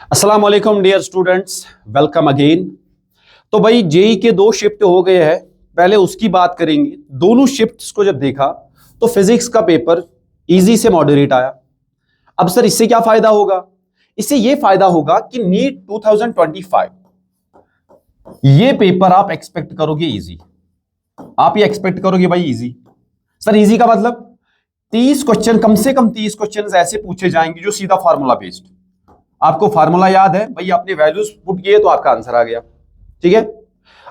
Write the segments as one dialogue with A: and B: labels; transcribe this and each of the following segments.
A: अस्सलाम वालेकुम dear students, welcome again. तो भाई जेई के दो शिफ्ट हो गए हैं, पहले उसकी बात करेंगे। दोनों शिफ्ट्स को जब देखा तो फिजिक्स का पेपर इजी से मॉडरेट आया। अब सर इससे क्या फायदा होगा? इससे ये फायदा होगा कि नीट 2025 ये पेपर आप एक्सपेक्ट करोगे इजी। आप ये एक्सपेक्ट करोगे भाई इजी। सर इजी का मतलब 30 क्वेश्चन, कम से कम 30 क्वेश्चन ऐसे पूछे जाएंगे जो सीधा फार्मूला बेस्ड। आपको फार्मूला याद है भाई, आपने वैल्यूज पुट किए तो आपका आंसर आ गया। ठीक है।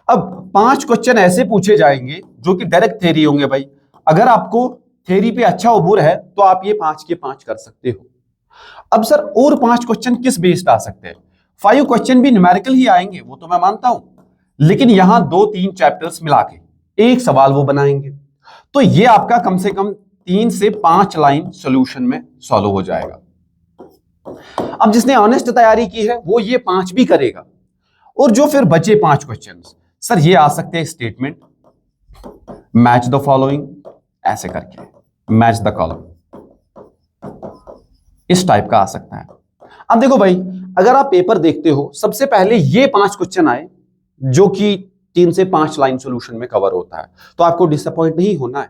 A: अब 5 क्वेश्चन ऐसे पूछे जाएंगे जो कि डायरेक्ट थ्योरी होंगे भाई। अगर आपको थ्योरी पे अच्छा उबूर है तो आप ये 5 के 5 कर सकते हो। अब सर और 5 क्वेश्चन किस बेस्ड आ सकते हैं? 5 क्वेश्चन भी न्यूमेरिकल ही आएंगे, वो तो मैं मानता हूं, लेकिन यहां 2-3 चैप्टर्स मिला के एक सवाल वो बनाएंगे। तो ये आपका कम से कम 3 से 5 लाइन सॉल्यूशन में सॉल्व हो जाएगा। अब जिसने ऑनेस्ट तैयारी की है वो ये 5 भी करेगा, और जो फिर बचे 5 क्वेश्चन, सर ये आ सकते हैं स्टेटमेंट, मैच द फॉलोइंग, ऐसे करके मैच द कॉलम, इस टाइप का आ सकता है। अब देखो भाई, अगर आप पेपर देखते हो, सबसे पहले ये 5 क्वेश्चन आए जो कि 3 से 5 लाइन सॉल्यूशन में कवर होता है, तो आपको डिसअपॉइंट नहीं होना है।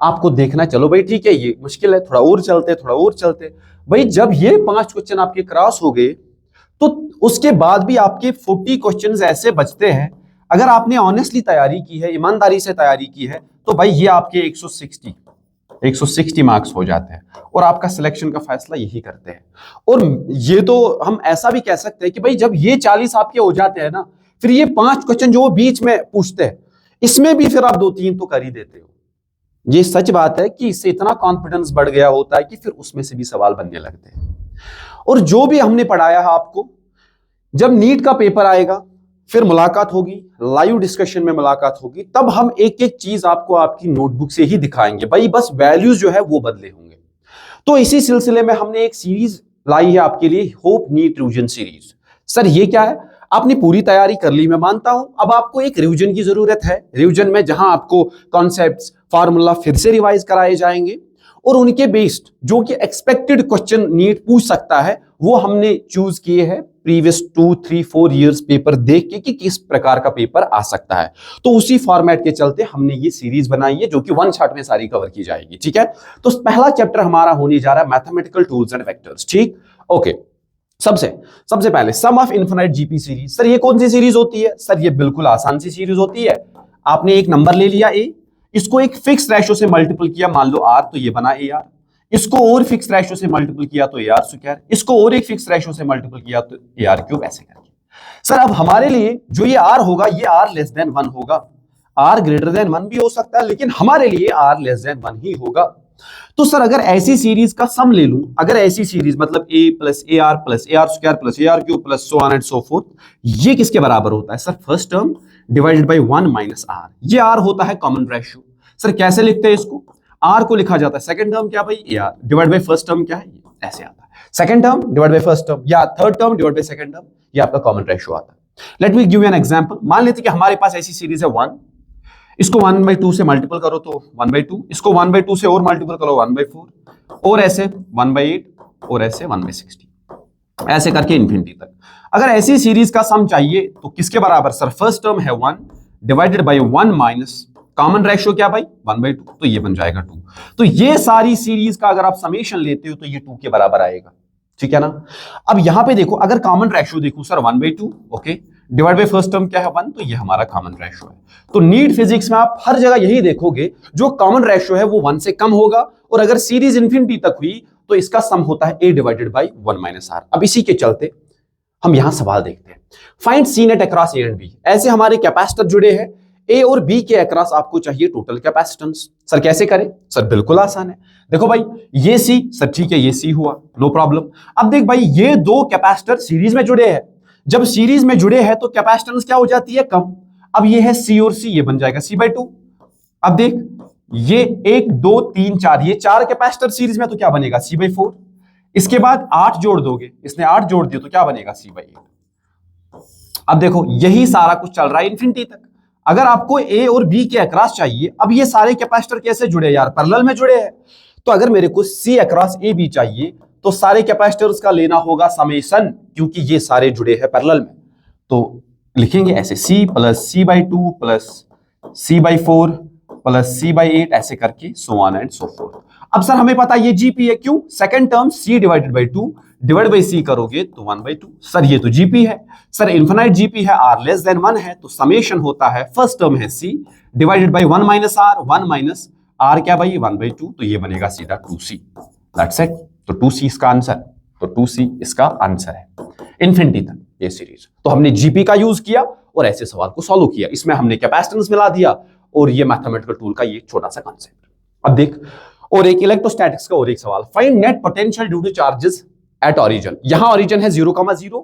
A: आपको देखना, चलो भाई ठीक है ये मुश्किल है, थोड़ा और चलते, थोड़ा और चलते। भाई जब ये 5 क्वेश्चन आपके क्रॉस हो गए तो उसके बाद भी आपके 40 क्वेश्चंस ऐसे बचते हैं। अगर आपने ऑनेस्टली तैयारी की है, ईमानदारी से तैयारी की है, तो भाई ये आपके 160 मार्क्स हो जाते हैं, और आपका सिलेक्शन का फैसला यही करते हैं। और ये तो हम ऐसा भी कह सकते हैं कि भाई जब ये 40 आपके हो जाते हैं ना, फिर ये 5 क्वेश्चन जो वो बीच में पूछते हैं, इसमें भी फिर आप 2-3 तो कर ही देते हो। ये सच बात है कि इससे इतना कॉन्फिडेंस बढ़ गया होता है कि फिर उसमें से भी सवाल बनने लगते हैं। और जो भी हमने पढ़ाया है आपको, जब नीट का पेपर आएगा, फिर मुलाकात होगी, लाइव डिस्कशन में मुलाकात होगी, तब हम एक एक चीज आपको आपकी नोटबुक से ही दिखाएंगे भाई, बस वैल्यूज जो है वो बदले होंगे। तो इसी सिलसिले में हमने एक सीरीज लाई है आपके लिए, hope NEET revision series. Sir ये क्या है? आपने पूरी तैयारी कर ली, मैं मानता हूं, अब आपको एक रिवीजन की जरूरत है। रिवीजन में जहां आपको कॉन्सेप्ट्स, फार्मूला फिर से रिवाइज कराए जाएंगे, और उनके बेस्ड जो कि एक्सपेक्टेड क्वेश्चन नीट पूछ सकता है, वो हमने चूज किए हैं प्रीवियस 2-3-4 इयर्स पेपर देख के कि किस प्रकार का पेपर आ सकता है। तो उसी फॉर्मेट के चलते हमने ये सीरीज बनाई है जो कि वन शॉट में सारी कवर की जाएगी। ठीक है। तो पहला चैप्टर हमारा होने जा रहा है मैथमेटिकल टूल्स एंड वेक्टर्स। ठीक, ओके। सबसे पहले sum of infinite GP series. Sir ये कौन सी सीरीज होती है? सर ये बिल्कुल आसान सी सीरीज होती है। आपने एक नंबर ले लिया ए, इसको एक फिक्स रेशो से मल्टीपल किया, मान लो आर, तो ये बना ए आर। इसको और फिक्स रेशो से मल्टीपल किया तो ए आर स्क्वायर, इसको और एक फिक्स रेशो से मल्टीपल किया तो ए आर क्यूब, ऐसे करके। सर अब हमारे लिए जो ये आर होगा, ये आर लेस देन 1 होगा। आर ग्रेटर देन 1 भी हो सकता है, लेकिन हमारे लिए आर लेस देन 1 ही होगा। तो सर अगर ऐसी सीरीज का सम ले लूं, अगर ऐसी सीरीज मतलब a plus A R square plus A R cube plus so on and so forth, ये किसके बराबर होता है? Sir first term divided by 1 minus R. ये आर होता है कॉमन रेशियो। सर कैसे लिखते हैं इसको? आर को लिखा जाता है सेकंड टर्म क्या भाई, a r divide by first term क्या है, ये ऐसे आता है, second term divide by first term, या third term divide by second term, ये आपका कॉमन रेशियो आता है। Let me give you an example. मान लेते हैं कि हमारे पास ऐसी सीरीज है 1, इसको 1/2 से मल्टीपल करो तो 1/2, इसको 1/2 से और मल्टीपल करो 1/4, और ऐसे 1/8, और ऐसे 1/60, ऐसे करके इंफिनिटी तक। अगर ऐसी सीरीज का सम चाहिए तो किसके बराबर? सर फर्स्ट टर्म है 1 divided by 1 minus common ratio क्या भाई, 1/2, तो ये बन जाएगा 2। तो ये सारी सीरीज का अगर आप समेशन लेते हो तो ये 2 के बराबर आएगा। ठीक है ना। अब यहां पे देखो, अगर कॉमन रेशियो देखो sir 1/2, okay, divide by first term क्या है 1, तो ये हमारा कॉमन रेशियो है। तो नीट फिजिक्स में आप हर जगह यही देखोगे, जो कॉमन रेशियो है वो 1 से कम होगा, और अगर सीरीज इंफिनिटी तक हुई तो इसका सम होता है a divided by 1 minus R. अब इसी के चलते हम यहां सवाल देखते हैं, find C net across A and B. ऐसे हमारे कैपेसिटर जुड़े हैं, ए और बी के अक्रॉस आपको चाहिए टोटल कैपेसिटेंस। सर कैसे करें? सर बिल्कुल आसान है। देखो भाई ये सी, सर ठीक है ये सी हुआ, नो प्रॉब्लम। अब देख भाई ये दो कैपेसिटर सीरीज में जुड़े हैं, जब सीरीज में जुड़े हैं तो कैपेसिटेंस क्या हो जाती है, कम। अब ये है सी और सी, ये बन जाएगा c/2। अब देख ये 1 2 3 4, ये 4 कैपेसिटर सीरीज में, तो क्या बनेगा c/4। इसके बाद 8 जोड़ दोगे, इसने 8 जोड़ दिया तो क्या बनेगा c/8। अब देखो यही सारा कुछ चल रहा है इंफिनिटी तक। अगर आपको ए और बी के अक्रॉस चाहिए, अब ये सारे कैपेसिटर कैसे जुड़े यार, पैरेलल में जुड़े हैं। तो अगर मेरे को सी अक्रॉस ए बी चाहिए तो सारे कैपेसिटर्स का लेना होगा समेशन, क्योंकि ये सारे जुड़े हैं पैरेलल में। तो लिखेंगे ऐसे C plus C/2 plus C/4 plus C/8 ऐसे करके सो ऑन एंड सो फोर्थ। अब सर हमें पता ये जीपी है, क्यों? Second term C divided by 2 divide by C करोगे तो 1/2। सर ये तो जीपी है। सर इन्फिनाइट जीपी है, R लेस देन 1 है, तो समेशन होता है फर्स्ट टर्म है C divided by 1 minus R, 1 minus R क्या भाई 1/2, तो ये बनेगा सीधा 2C। That's it. तो 2C इसका आंसर, तो 2C इसका आंसर है इन्फिनिटी तक ये सीरीज। तो हमने जीपी का यूज किया और ऐसे सवाल को सॉल्व किया, इसमें हमने कैपेसिटेंस मिला दिया और ये मैथमेटिकल टूल का ये छोटा सा कॉन्सेप्ट। अब देख, और एक इलेक्ट्रोस्टैटिक्स का और एक सवाल, find net potential due to charges at origin. यहां ऑरिजिन है 0,0,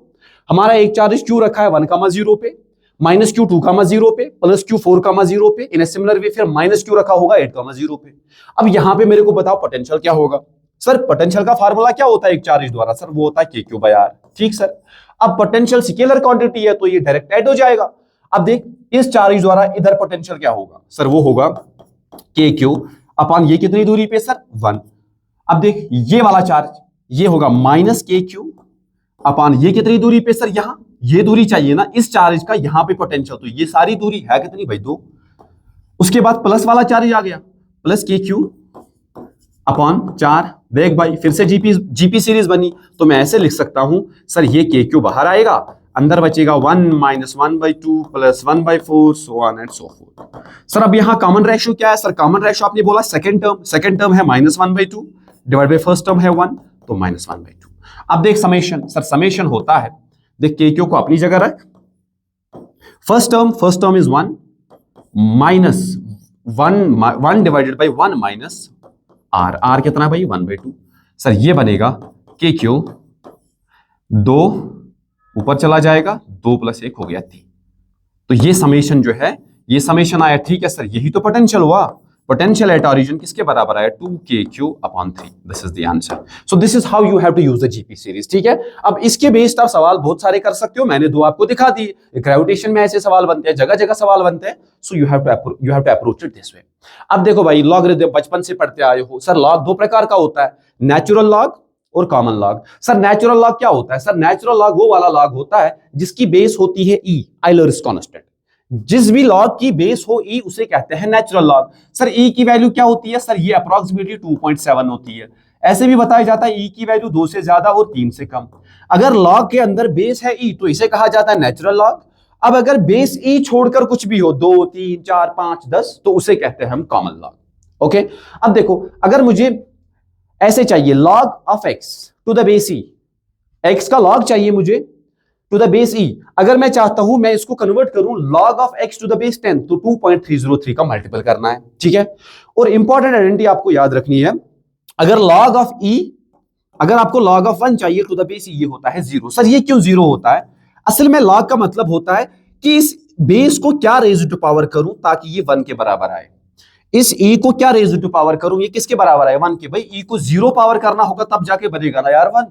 A: हमारा एक चार्ज क्यू रखा है 1,0 पे, माइनस क्यू 2,0 पे, प्लस क्यू 4,0 पे, इन ए सिमिलर वे फिर माइनस क्यू रखा होगा 8,0 पे। अब यहां पे मेरे को बताओ पोटेंशियल क्या होगा। सर पोटेंशियल का फार्मूला क्या होता है एक चार्ज द्वारा? सर वो होता है के क्यू बाय आर। ठीक सर, अब पोटेंशियल स्केलर क्वांटिटी है तो ये डायरेक्ट ऐड हो जाएगा। अब देख, इस चार्ज द्वारा इधर पोटेंशियल क्या होगा? सर वो होगा के क्यू अपॉन ये कितनी दूरी पे? सर 1। अब देख, ये वाला चार्ज ये होगा माइनस के क्यू अपॉन ये कितनी दूरी पे? सर यहां ये दूरी चाहिए ना इस चार्ज का, यहां पे पोटेंशियल, तो ये सारी दूरी है कितनी भाई 2। उसके बाद प्लस वाला चार्ज आ गया, प्लस के क्यू अपॉन 4। देख भाई फिर से जीपी सीरीज बनी, तो मैं ऐसे लिख सकता हूं, सर ये के क्यू बाहर आएगा, अंदर बचेगा 1 minus 1/2 plus 1/4 so on and so fourth. Sir अब यहां कॉमन रेशियो क्या है? सर कॉमन रेशियो आपने बोला सेकंड टर्म है -1/2 डिवाइड बाय फर्स्ट टर्म है 1, तो -1/2। अब देख समेशन, सर समेशन होता है, देख के क्यू को अपनी जगह रख, first term is 1 minus 1 divided by 1 minus R कितना भाई 1/2। सर ये बनेगा के क्यू 2 ऊपर चला जाएगा, 2 + 1 हो गया 3। तो ये समेशन जो है ये समेशन आया। ठीक है सर, यही तो पोटेंशियल हुआ। पोटेंशियल एट ऑरिजिन किसके बराबर आया? 2KQ/3। This is the answer. So this is how you have to use the GP series. ठीक है, अब इसके बेस्ड आप सवाल बहुत सारे कर सकते हो, मैंने 2 आपको दिखा दिए। ग्रेविटेशन में ऐसे सवाल बनते हैं, जगह जगह सवाल बनते हैं। So you have to approach it this way. अब देखो भाई, लॉगरिथम बचपन से पढ़ते आए हो। सर लॉग 2 प्रकार का होता है, नेचुरल लॉग और common log. Sir natural log क्या होता है? सर नेचुरल लॉग वो वाला लॉग होता है जिसकी बेस होती है ई, आइलर्स कांस्टेंट। जिस भी लॉग की बेस हो ई उसे कहते हैं नेचुरल लॉग। सर ई की वैल्यू क्या होती है? सर ये अप्रोक्सीमेटली 2.7 होती है। ऐसे भी बताया जाता है ई की वैल्यू 2 से ज्यादा और 3 से कम। अगर लॉग के अंदर बेस है ई तो इसे कहा जाता है नेचुरल लॉग। अब अगर बेस ई छोड़कर कुछ भी हो, 2, 3, 4, 5, 10, तो उसे कहते हैं हम कॉमन लॉग। ओके, अब देखो, अगर मुझे ऐसे चाहिए log of X to the base E, X का लॉग चाहिए मुझे टू द बेस ई। अगर मैं चाहता हूं मैं इसको कन्वर्ट करूं log of X to the base 10, तो 2.303 का मल्टीपल करना है। ठीक है, और इंपॉर्टेंट आइडेंटिटी आपको याद रखनी है, अगर लॉग ऑफ ई, अगर आपको लॉग ऑफ 1 चाहिए टू द बेस ई, ये होता है 0। सर ये क्यों 0 होता है? असल में लॉग का मतलब होता है कि इस बेस को क्या रेज़ टू पावर करूं ताकि ये 1 के बराबर आए। इस ई को क्या रेज़ टू पावर करूं, ये किसके बराबर आए? 1 के। भाई ई को 0 पावर करना होगा तब जाके बनेगा ना यार 1।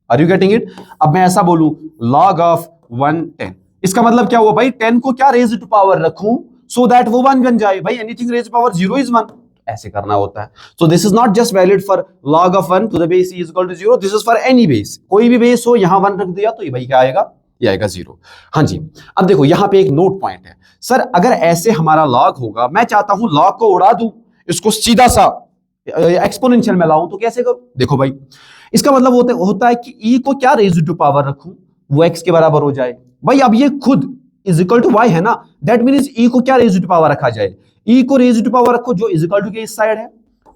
A: Are you getting it? अब मैं ऐसा बोलूं लॉग ऑफ 1 10, इसका मतलब क्या हुआ भाई? 10 को क्या रेज़ टू पावर रखूं सो दैट वो 1 बन जाए। भाई एनीथिंग रेज़ पावर 0 इज 1, ऐसे करना होता है। So this is not just valid for log of 1 to the base E is equal to 0, this is for any base. कोई भी बेस हो, यहां 1 रख दिया तो ये भाई क्या आएगा? ये आएगा 0। हाँ जी, अब देखो यहां पे एक नोट पॉइंट है। सर अगर ऐसे हमारा लॉग होगा, मैं चाहता हूं लॉग को उड़ा दूं, इसको सीधा सा एक्सपोनेंशियल में लाऊं, तो कैसे करूं? देखो भाई, इसका मतलब होता है कि ई को क्या रेज़ टू पावर रखूं वो एक्स के बराबर हो जाए। भाई अब ये खुद इज इक्वल टू वाई है ना, दैट मींस ई को क्या रेज़ टू पावर रखा जाए? ई को रेज़ टू पावर रखो जो इज इक्वल टू के इस साइड है,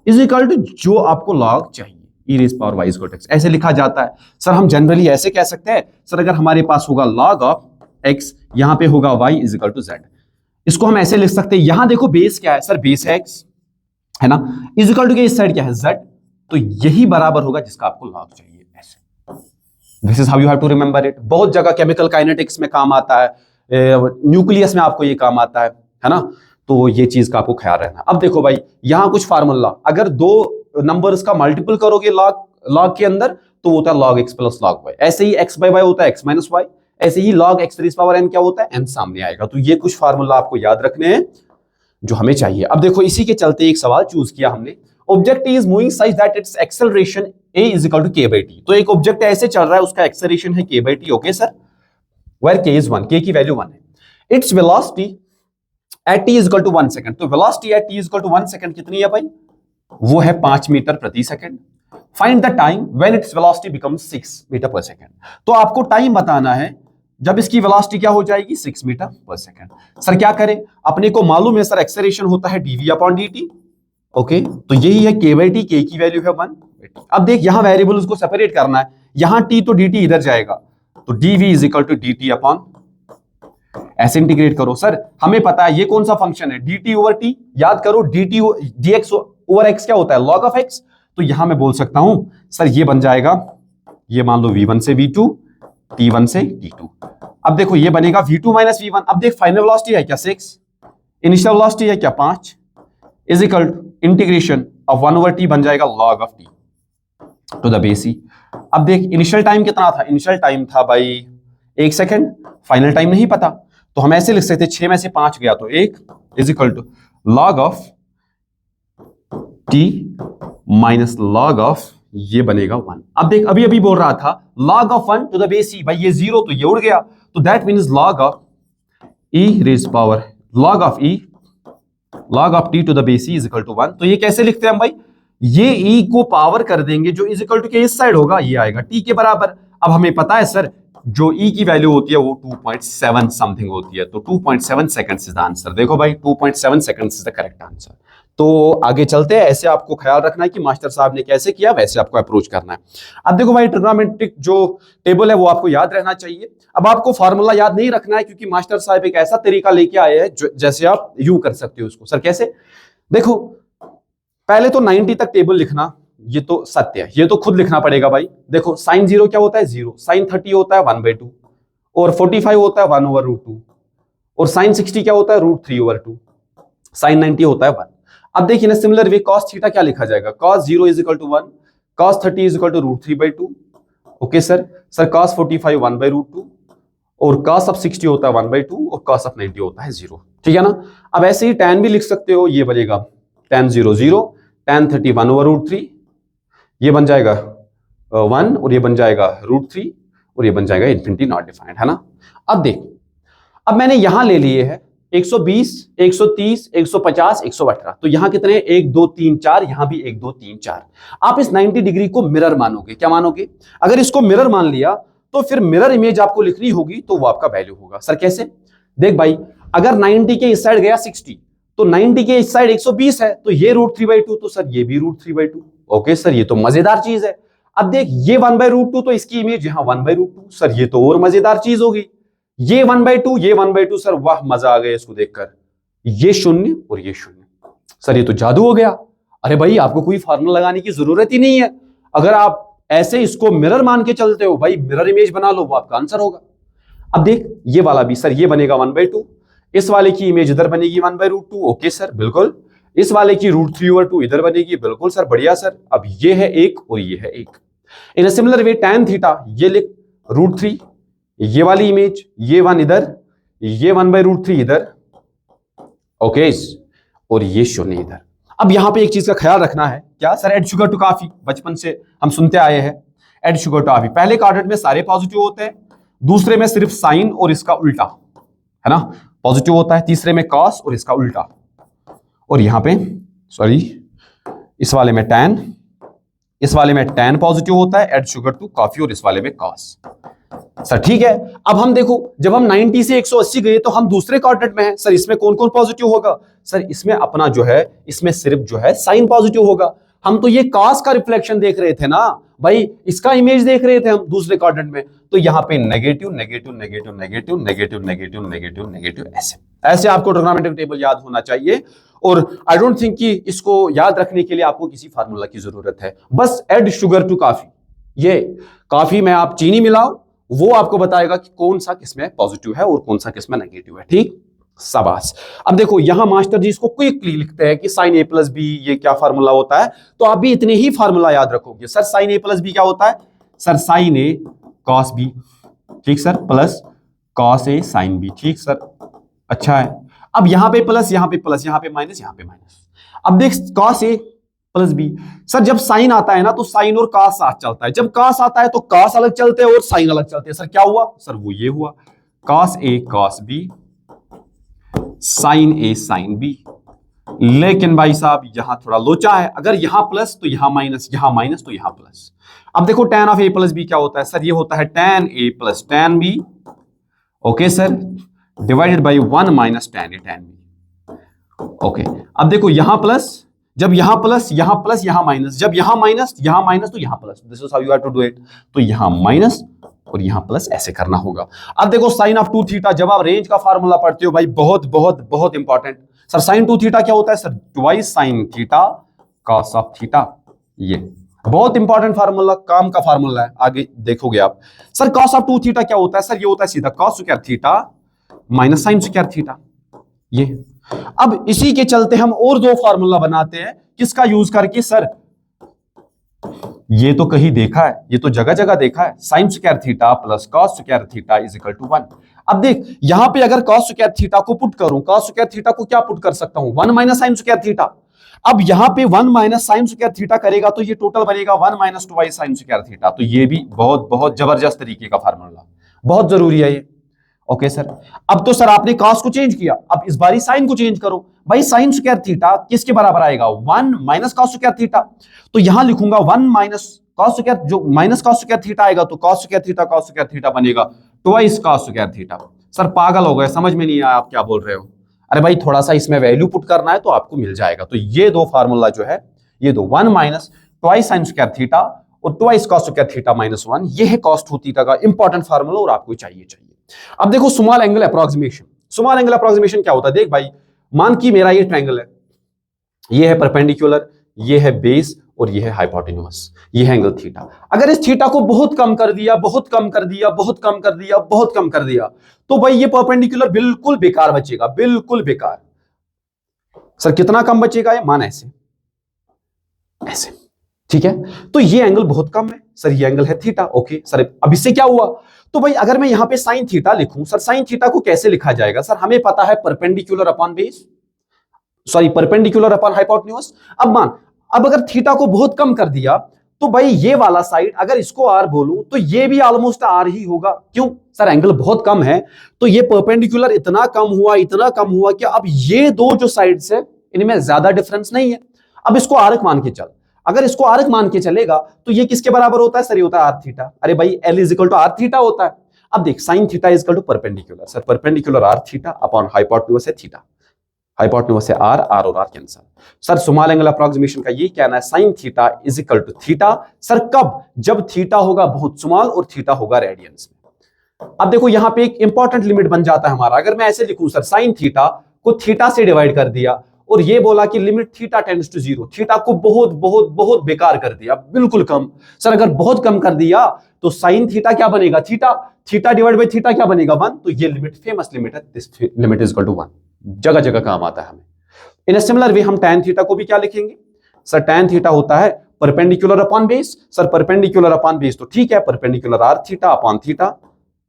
A: इज इक्वल टू जो आपको लॉग चाहिए, E raise power Y is equal to X, ऐसे लिखा जाता है। सर हम जनरली ऐसे कह सकते हैं, सर अगर हमारे पास होगा लॉग ऑफ एक्स, यहां पे होगा Y is equal to Z, इसको हम ऐसे लिख सकते हैं। यहां देखो बेस क्या है? सर बेस है एक्स, है ना, इज इक्वल टू के इस साइड क्या है? जेड, तो यही बराबर होगा जिसका आपको लॉग चाहिए। ऐसे this is how you have to remember it. बहुत जगह केमिकल काइनेटिक्स में काम आता है, न्यूक्लियस में आपको ये काम आता है ना, तो ये चीज का आपको ख्याल रहना। अब देखो भाई, यहां कुछ फार्मूला, अगर 2 नंबर्स का मल्टीपल करोगे लॉग के अंदर तो होता है log x plus log y। ऐसे ही x बाई वाई होता है x माइनस वाई, ऐसे ही log x rays power n क्या होता है? n सामने आएगा। तो ये कुछ फार्मूला आपको याद रखने हैं जो हमें चाहिए। अब देखो इसी के चलते एक सवाल चूज किया हमने, object is moving such that its acceleration a is equal to K by T. तो एक ऑब्जेक्ट ऐसे चल रहा है, उसका एक्सेलरेशन है k by t, okay sir, where k is 1, k की वैल्यू 1 है। Its velocity at t is equal to 1 second. तो velocity at t is equal to 1 second कितनी है भाई? वो है 5 मीटर प्रति second. Find the time when its velocity becomes 6 metre per second. तो आपको टाइम बताना है जब इसकी वेलोसिटी क्या हो जाएगी? 6 मीटर पर सेकंड। सर क्या करें? अपने को मालूम है सर एक्सेलरेशन होता है dv अपॉन dt, ओके, तो यही है k बाई टी, k की वैल्यू है 1। अब देख यहां वेरिएबल उसको सेपरेट करना है, यहां t तो dt इधर जाएगा, तो dv is equal to dt upon, ऐसे इंटीग्रेट करो। सर हमें पता है ये कौन सा फंक्शन है, dt ओवर t, याद करो dt dx ओवर x क्या होता है? log of x। तो यहां मैं बोल सकता हूं सर ये बन जाएगा, ये मान लो v1 से v2, t1 से t2। अब देखो ये बनेगा v2 माइनस v1। अब देख फाइनल वेलोसिटी है क्या 6, इनिशियल वेलोसिटी है क्या 5, is equal to integration of 1 over t बन जाएगा log of t to the base e। अब देख इनिशियल टाइम कितना था? इनिशियल टाइम था भाई 1 सेकंड, फाइनल टाइम नहीं पता, तो हम ऐसे लिख सकते 6 में से 5 गया तो 1 is equal to log of t minus log of ये बनेगा 1। अब देख अभी अभी बोल रहा था log of 1 to the base e, भाई ये 0 तो ये उड़ गया, तो that means log of e raise power log of e log of t to the base e is equal to 1। तो ये कैसे लिखते हैं हम भाई? ये e को पावर कर देंगे, जो इज इक्वल टू के इस साइड होगा ये आएगा t के बराबर। अब हमें पता है सर जो e की वैल्यू होती है वो 2.7 समथिंग होती है, तो 2.7 सेकंड्स इज द आंसर। देखो भाई 2.7 seconds is the correct answer. तो आगे चलते हैं, ऐसे आपको ख्याल रखना है कि मास्टर साहब ने कैसे किया वैसे आपको अप्रोच करना है। अब देखो भाई ट्रिग्नोमेट्रिक जो टेबल है वो आपको याद रहना चाहिए। अब आपको फार्मूला याद नहीं रखना है क्योंकि मास्टर साहब एक ऐसा तरीका लेके आए हैं जैसे आप यूं कर सकते हो उसको। सर कैसे? देखो पहले तो 90 तक टेबल लिखना, ये तो सत्य है, ये तो खुद लिखना पड़ेगा भाई। देखो साइन 0 क्या होता है? 0। साइन 30 होता है 1/2, और 45 होता है 1/√2, और साइन 60 क्या होता है? √3/2, साइन 90 होता है 1। अब देखिए ना सिमिलर वे cos थीटा क्या लिखा जाएगा? cos 0 is equal to 1, cos 30 is equal to √3/2, okay sir. Sir cos 45 1/√2, और cos ऑफ 60 होता है 1/2, और cos ऑफ 90 होता है 0, ठीक है ना। अब ऐसे ही tan भी लिख सकते हो, ये बनेगा tan 0 0, tan 30 1/√3, ये बन जाएगा 1, और ये बन जाएगा √3, और ये बन जाएगा इन्फिनिटी नॉट डिफाइंड, है ना। अब देख अब मैंने यहां ले लिए है 120, 130, 150, 118, तो यहां कितने? 1 2 3 4, यहां भी 1 2 3 4। आप इस 90 डिग्री को मिरर मानोगे। क्या मानोगे? अगर इसको मिरर मान लिया तो फिर मिरर इमेज आपको लिखनी होगी, तो वो आपका वैल्यू होगा। सर कैसे? देख भाई अगर 90 के इस साइड गया 60, तो 90 के इस साइड 120 है, तो ये √3/2, तो सर ये भी √3/2, ओके सर, ये तो मजेदार चीज है। अब देख ये 1/√2, तो इसकी इमेज यहां 1/√2, सर ये तो और मजेदार चीज होगी। ये 1/2, ये 1/2, सर वाह मजा आ गया इसको देखकर। ये 0 और ये 0, सर ये तो जादू हो गया। अरे भाई आपको कोई फार्मूला लगाने की जरूरत ही नहीं है, अगर आप ऐसे इसको मिरर मान के चलते हो भाई, मिरर इमेज बना लो, वो आपका आंसर होगा। अब देख ये वाला भी सर ये बनेगा 1/2, इस वाले की इमेज इधर बनेगी 1/√2, ओके सर बिल्कुल। इस वाले की √3/2 इधर बनेगी, बिल्कुल सर बढ़िया सर। अब ये है 1 और ये है 1। In a similar way tan theta ये लिख √3, ये वाली इमेज ये 1 इधर, ये 1/√3 इधर, ओके, और ये 0 इधर। अब यहां पे एक चीज का ख्याल रखना है, क्या sir? Add sugar to coffee, बचपन से हम सुनते आए हैं एड शुगर टू कॉफी। पहले क्वाड्रेंट में सारे पॉजिटिव होते हैं, दूसरे में सिर्फ साइन और इसका उल्टा, है ना, पॉजिटिव होता है, तीसरे में कॉस और इसका उल्टा, और यहां पे सॉरी इस वाले में tan, इस वाले में tan पॉजिटिव होता है एड शुगर टू कॉफी, और इस वाले में कॉस। सर ठीक है। अब हम देखो जब हम 90 से 180 गए तो हम दूसरे क्वाड्रेंट में हैं, सर इसमें कौन कौन पॉजिटिव होगा? सर इसमें अपना जो है, इसमें सिर्फ जो है साइन पॉजिटिव होगा। हम तो ये कॉस का रिफ्लेक्शन देख रहे थे ना भाई, इसका इमेज देख रहे थे हम दूसरे क्वाड्रेंट में, तो यहां पे negative negative negative negative negative negative negative negative, ऐसे ऐसे आपको ट्रिग्नोमेट्रिक टेबल याद होना चाहिए। और आई डोंट थिंक कि इसको याद रखने के लिए आपको किसी फार्मूला की जरूरत है, बस एड शुगर टू कॉफी, ये कॉफी में आप चीनी मिलाओ, वो आपको बताएगा कि कौन सा किसमें पॉजिटिव है और कौन सा किसमें नेगेटिव है, ठीक। शाबाश। अब देखो यहां मास्टर जी इसको क्विकली लिखते हैं कि साइन a प्लस बी, ये क्या फार्मूला होता है, तो आप भी इतने ही फार्मूला याद रखोगे। Sir sine a plus B क्या होता है? Sir sine a cos B, ठीक sir, plus cos a sine B, ठीक सर, अच्छा है। अब यहां पे प्लस, यहां पे प्लस, यहां पे माइनस, यहां पे माइनस। अब देख cos a plus B. Sir जब साइन आता है ना तो साइन और कास साथ चलता है, जब कास आता है तो कास अलग चलते हैं और साइन अलग चलते हैं। सर क्या हुआ? सर वो ये हुआ, कास ए कास बी, साइन ए साइन बी। लेकिन भाई साहब यहां थोड़ा लोचा है, अगर यहां प्लस तो यहां माइनस तो यहां प्लस। अब देखो tan of A plus B क्या होता है? सर ये होता है tan A plus tan B, okay sir, divided by 1 minus tan A tan B. Okay, अब देखो यहां प्लस, जब यहां प्लस यहां माइनस, जब यहां माइनस तो यहां plus. This is how you have to do it. तो यहां माइनस और यहां प्लस, ऐसे करना होगा। अब देखो साइन ऑफ 2 थीटा, जब आप रेंज का फार्मूला पढ़ते हो भाई, बहुत बहुत बहुत इंपॉर्टेंट। सर साइन 2 थीटा क्या होता है? Sir twice sine theta cos of theta. ये बहुत इंपॉर्टेंट फार्मूला, काम का फार्मूला है, आगे देखोगे आप। सर कॉस ऑफ 2 थीटा क्या होता है? सर ये होता है सीधा cos square theta minus sign square theta. ये अब इसी के चलते हम और दो फार्मूला बनाते हैं, किसका यूज करके? सर ये तो कहीं देखा है, ये तो जगह जगह देखा है, sine square theta plus cos square theta is equal to 1। अब देख यहां पे अगर कॉस स्क्वायर थीटा को पुट करूं, कॉस स्क्वायर थीटा को क्या पुट कर सकता हूं? 1 माइनस साइन स्क्वायर थीटा। अब यहां पे 1 माइनस साइन स्क्वायर थीटा करेगा तो ये टोटल बनेगा 1 minus twice sine square theta. तो ये भी बहुत बहुत जबरदस्त तरीके का फार्मूला, बहुत जरूरी है ये। ओके सर, अब तो सर आपने कॉस को चेंज किया, अब इस बारी साइन को चेंज करो। भाई साइन स्क्वायर थीटा किसके बराबर आएगा? 1 माइनस कॉस स्क्वायर थीटा। तो यहां लिखूंगा 1 माइनस कॉस स्क्वायर, जो माइनस कॉस स्क्वायर थीटा आएगा तो कॉस स्क्वायर थीटा बनेगा twice cos square theta. Sir पागल हो गए, समझ में नहीं आया आप क्या बोल रहे हो? अरे भाई थोड़ा सा इसमें वैल्यू पुट करना है तो आपको मिल जाएगा। तो ये दो फार्मूला जो है, ये दो, 1 minus twice sine square theta और twice cos square theta minus 1, ये है कॉस 2 थीटा का इंपॉर्टेंट फार्मूला और आपको चाहिए। अब देखो small angle approximation. Small angle approximation क्या होता है? देख भाई, मान कि मेरा ये ट्रायंगल है, ये है परपेंडिकुलर, ये है बेस और ये है हाइपोटेन्यूस, ये है एंगल थीटा। अगर इस थीटा को बहुत कम कर दिया, बहुत कम कर दिया, बहुत कम कर दिया, बहुत कम कर दिया, तो भाई ये परपेंडिकुलर बिल्कुल बेकार बचेगा, बिल्कुल बेकार। सर कितना कम बचेगा? ये मान ऐसे ऐसे, ठीक है। तो ये एंगल बहुत कम है सर, ये एंगल है थीटा। ओके सर, अब इससे क्या हुआ? तो भाई अगर मैं यहां पे साइन थीटा लिखूं, सर साइन थीटा को कैसे लिखा जाएगा? सर हमें पता है perpendicular upon base, sorry perpendicular upon hypotenuse. अब अगर थीटा को बहुत कम कर दिया तो भाई ये वाला साइड, अगर इसको आर बोलूं तो ये भी ऑलमोस्ट आर ही होगा। क्यों? सर एंगल बहुत कम है, तो ये परपेंडिकुलर इतना कम हुआ कि अब ये दो जो साइड्स है इनमें ज्यादा डिफरेंस नहीं है। अब इसको आर्क मान के चल, अगर इसको आर्क मान के चलेगा तो ये किसके बराबर होता है? सर ये होता है आर थीटा। अरे भाई L is equal to R theta होता है। अब देख sine theta is equal to perpendicular, sir perpendicular are theta upon hypotenuse है थीटा, हाइपोटेन्यूस है आर, आर और are cancel. Sir small angle approximation का ये कहना है sine theta is equal to theta. Sir कब? जब थीटा होगा बहुत स्मॉल और थीटा होगा रेडियंस में। अब देखो यहां पे एक इंपॉर्टेंट लिमिट बन जाता है हमारा। अगर मैं ऐसे लिखूं सर साइन थीटा को थीटा से डिवाइड कर दिया और ये बोला कि limit theta tends to 0, theta को बहुत बहुत बहुत बेकार कर दिया, बिल्कुल कम। सर अगर बहुत कम कर दिया तो साइन थीटा क्या बनेगा? Theta, theta divide by theta क्या बनेगा? 1। तो ये लिमिट फेमस लिमिट है, this limit is equal to 1, जगह जगह काम आता है हमें। इन अ सिमिलर वे हम tan थीटा को भी क्या लिखेंगे? सर tan थीटा होता है perpendicular upon base. Sir perpendicular upon base तो ठीक है, perpendicular are theta upon theta,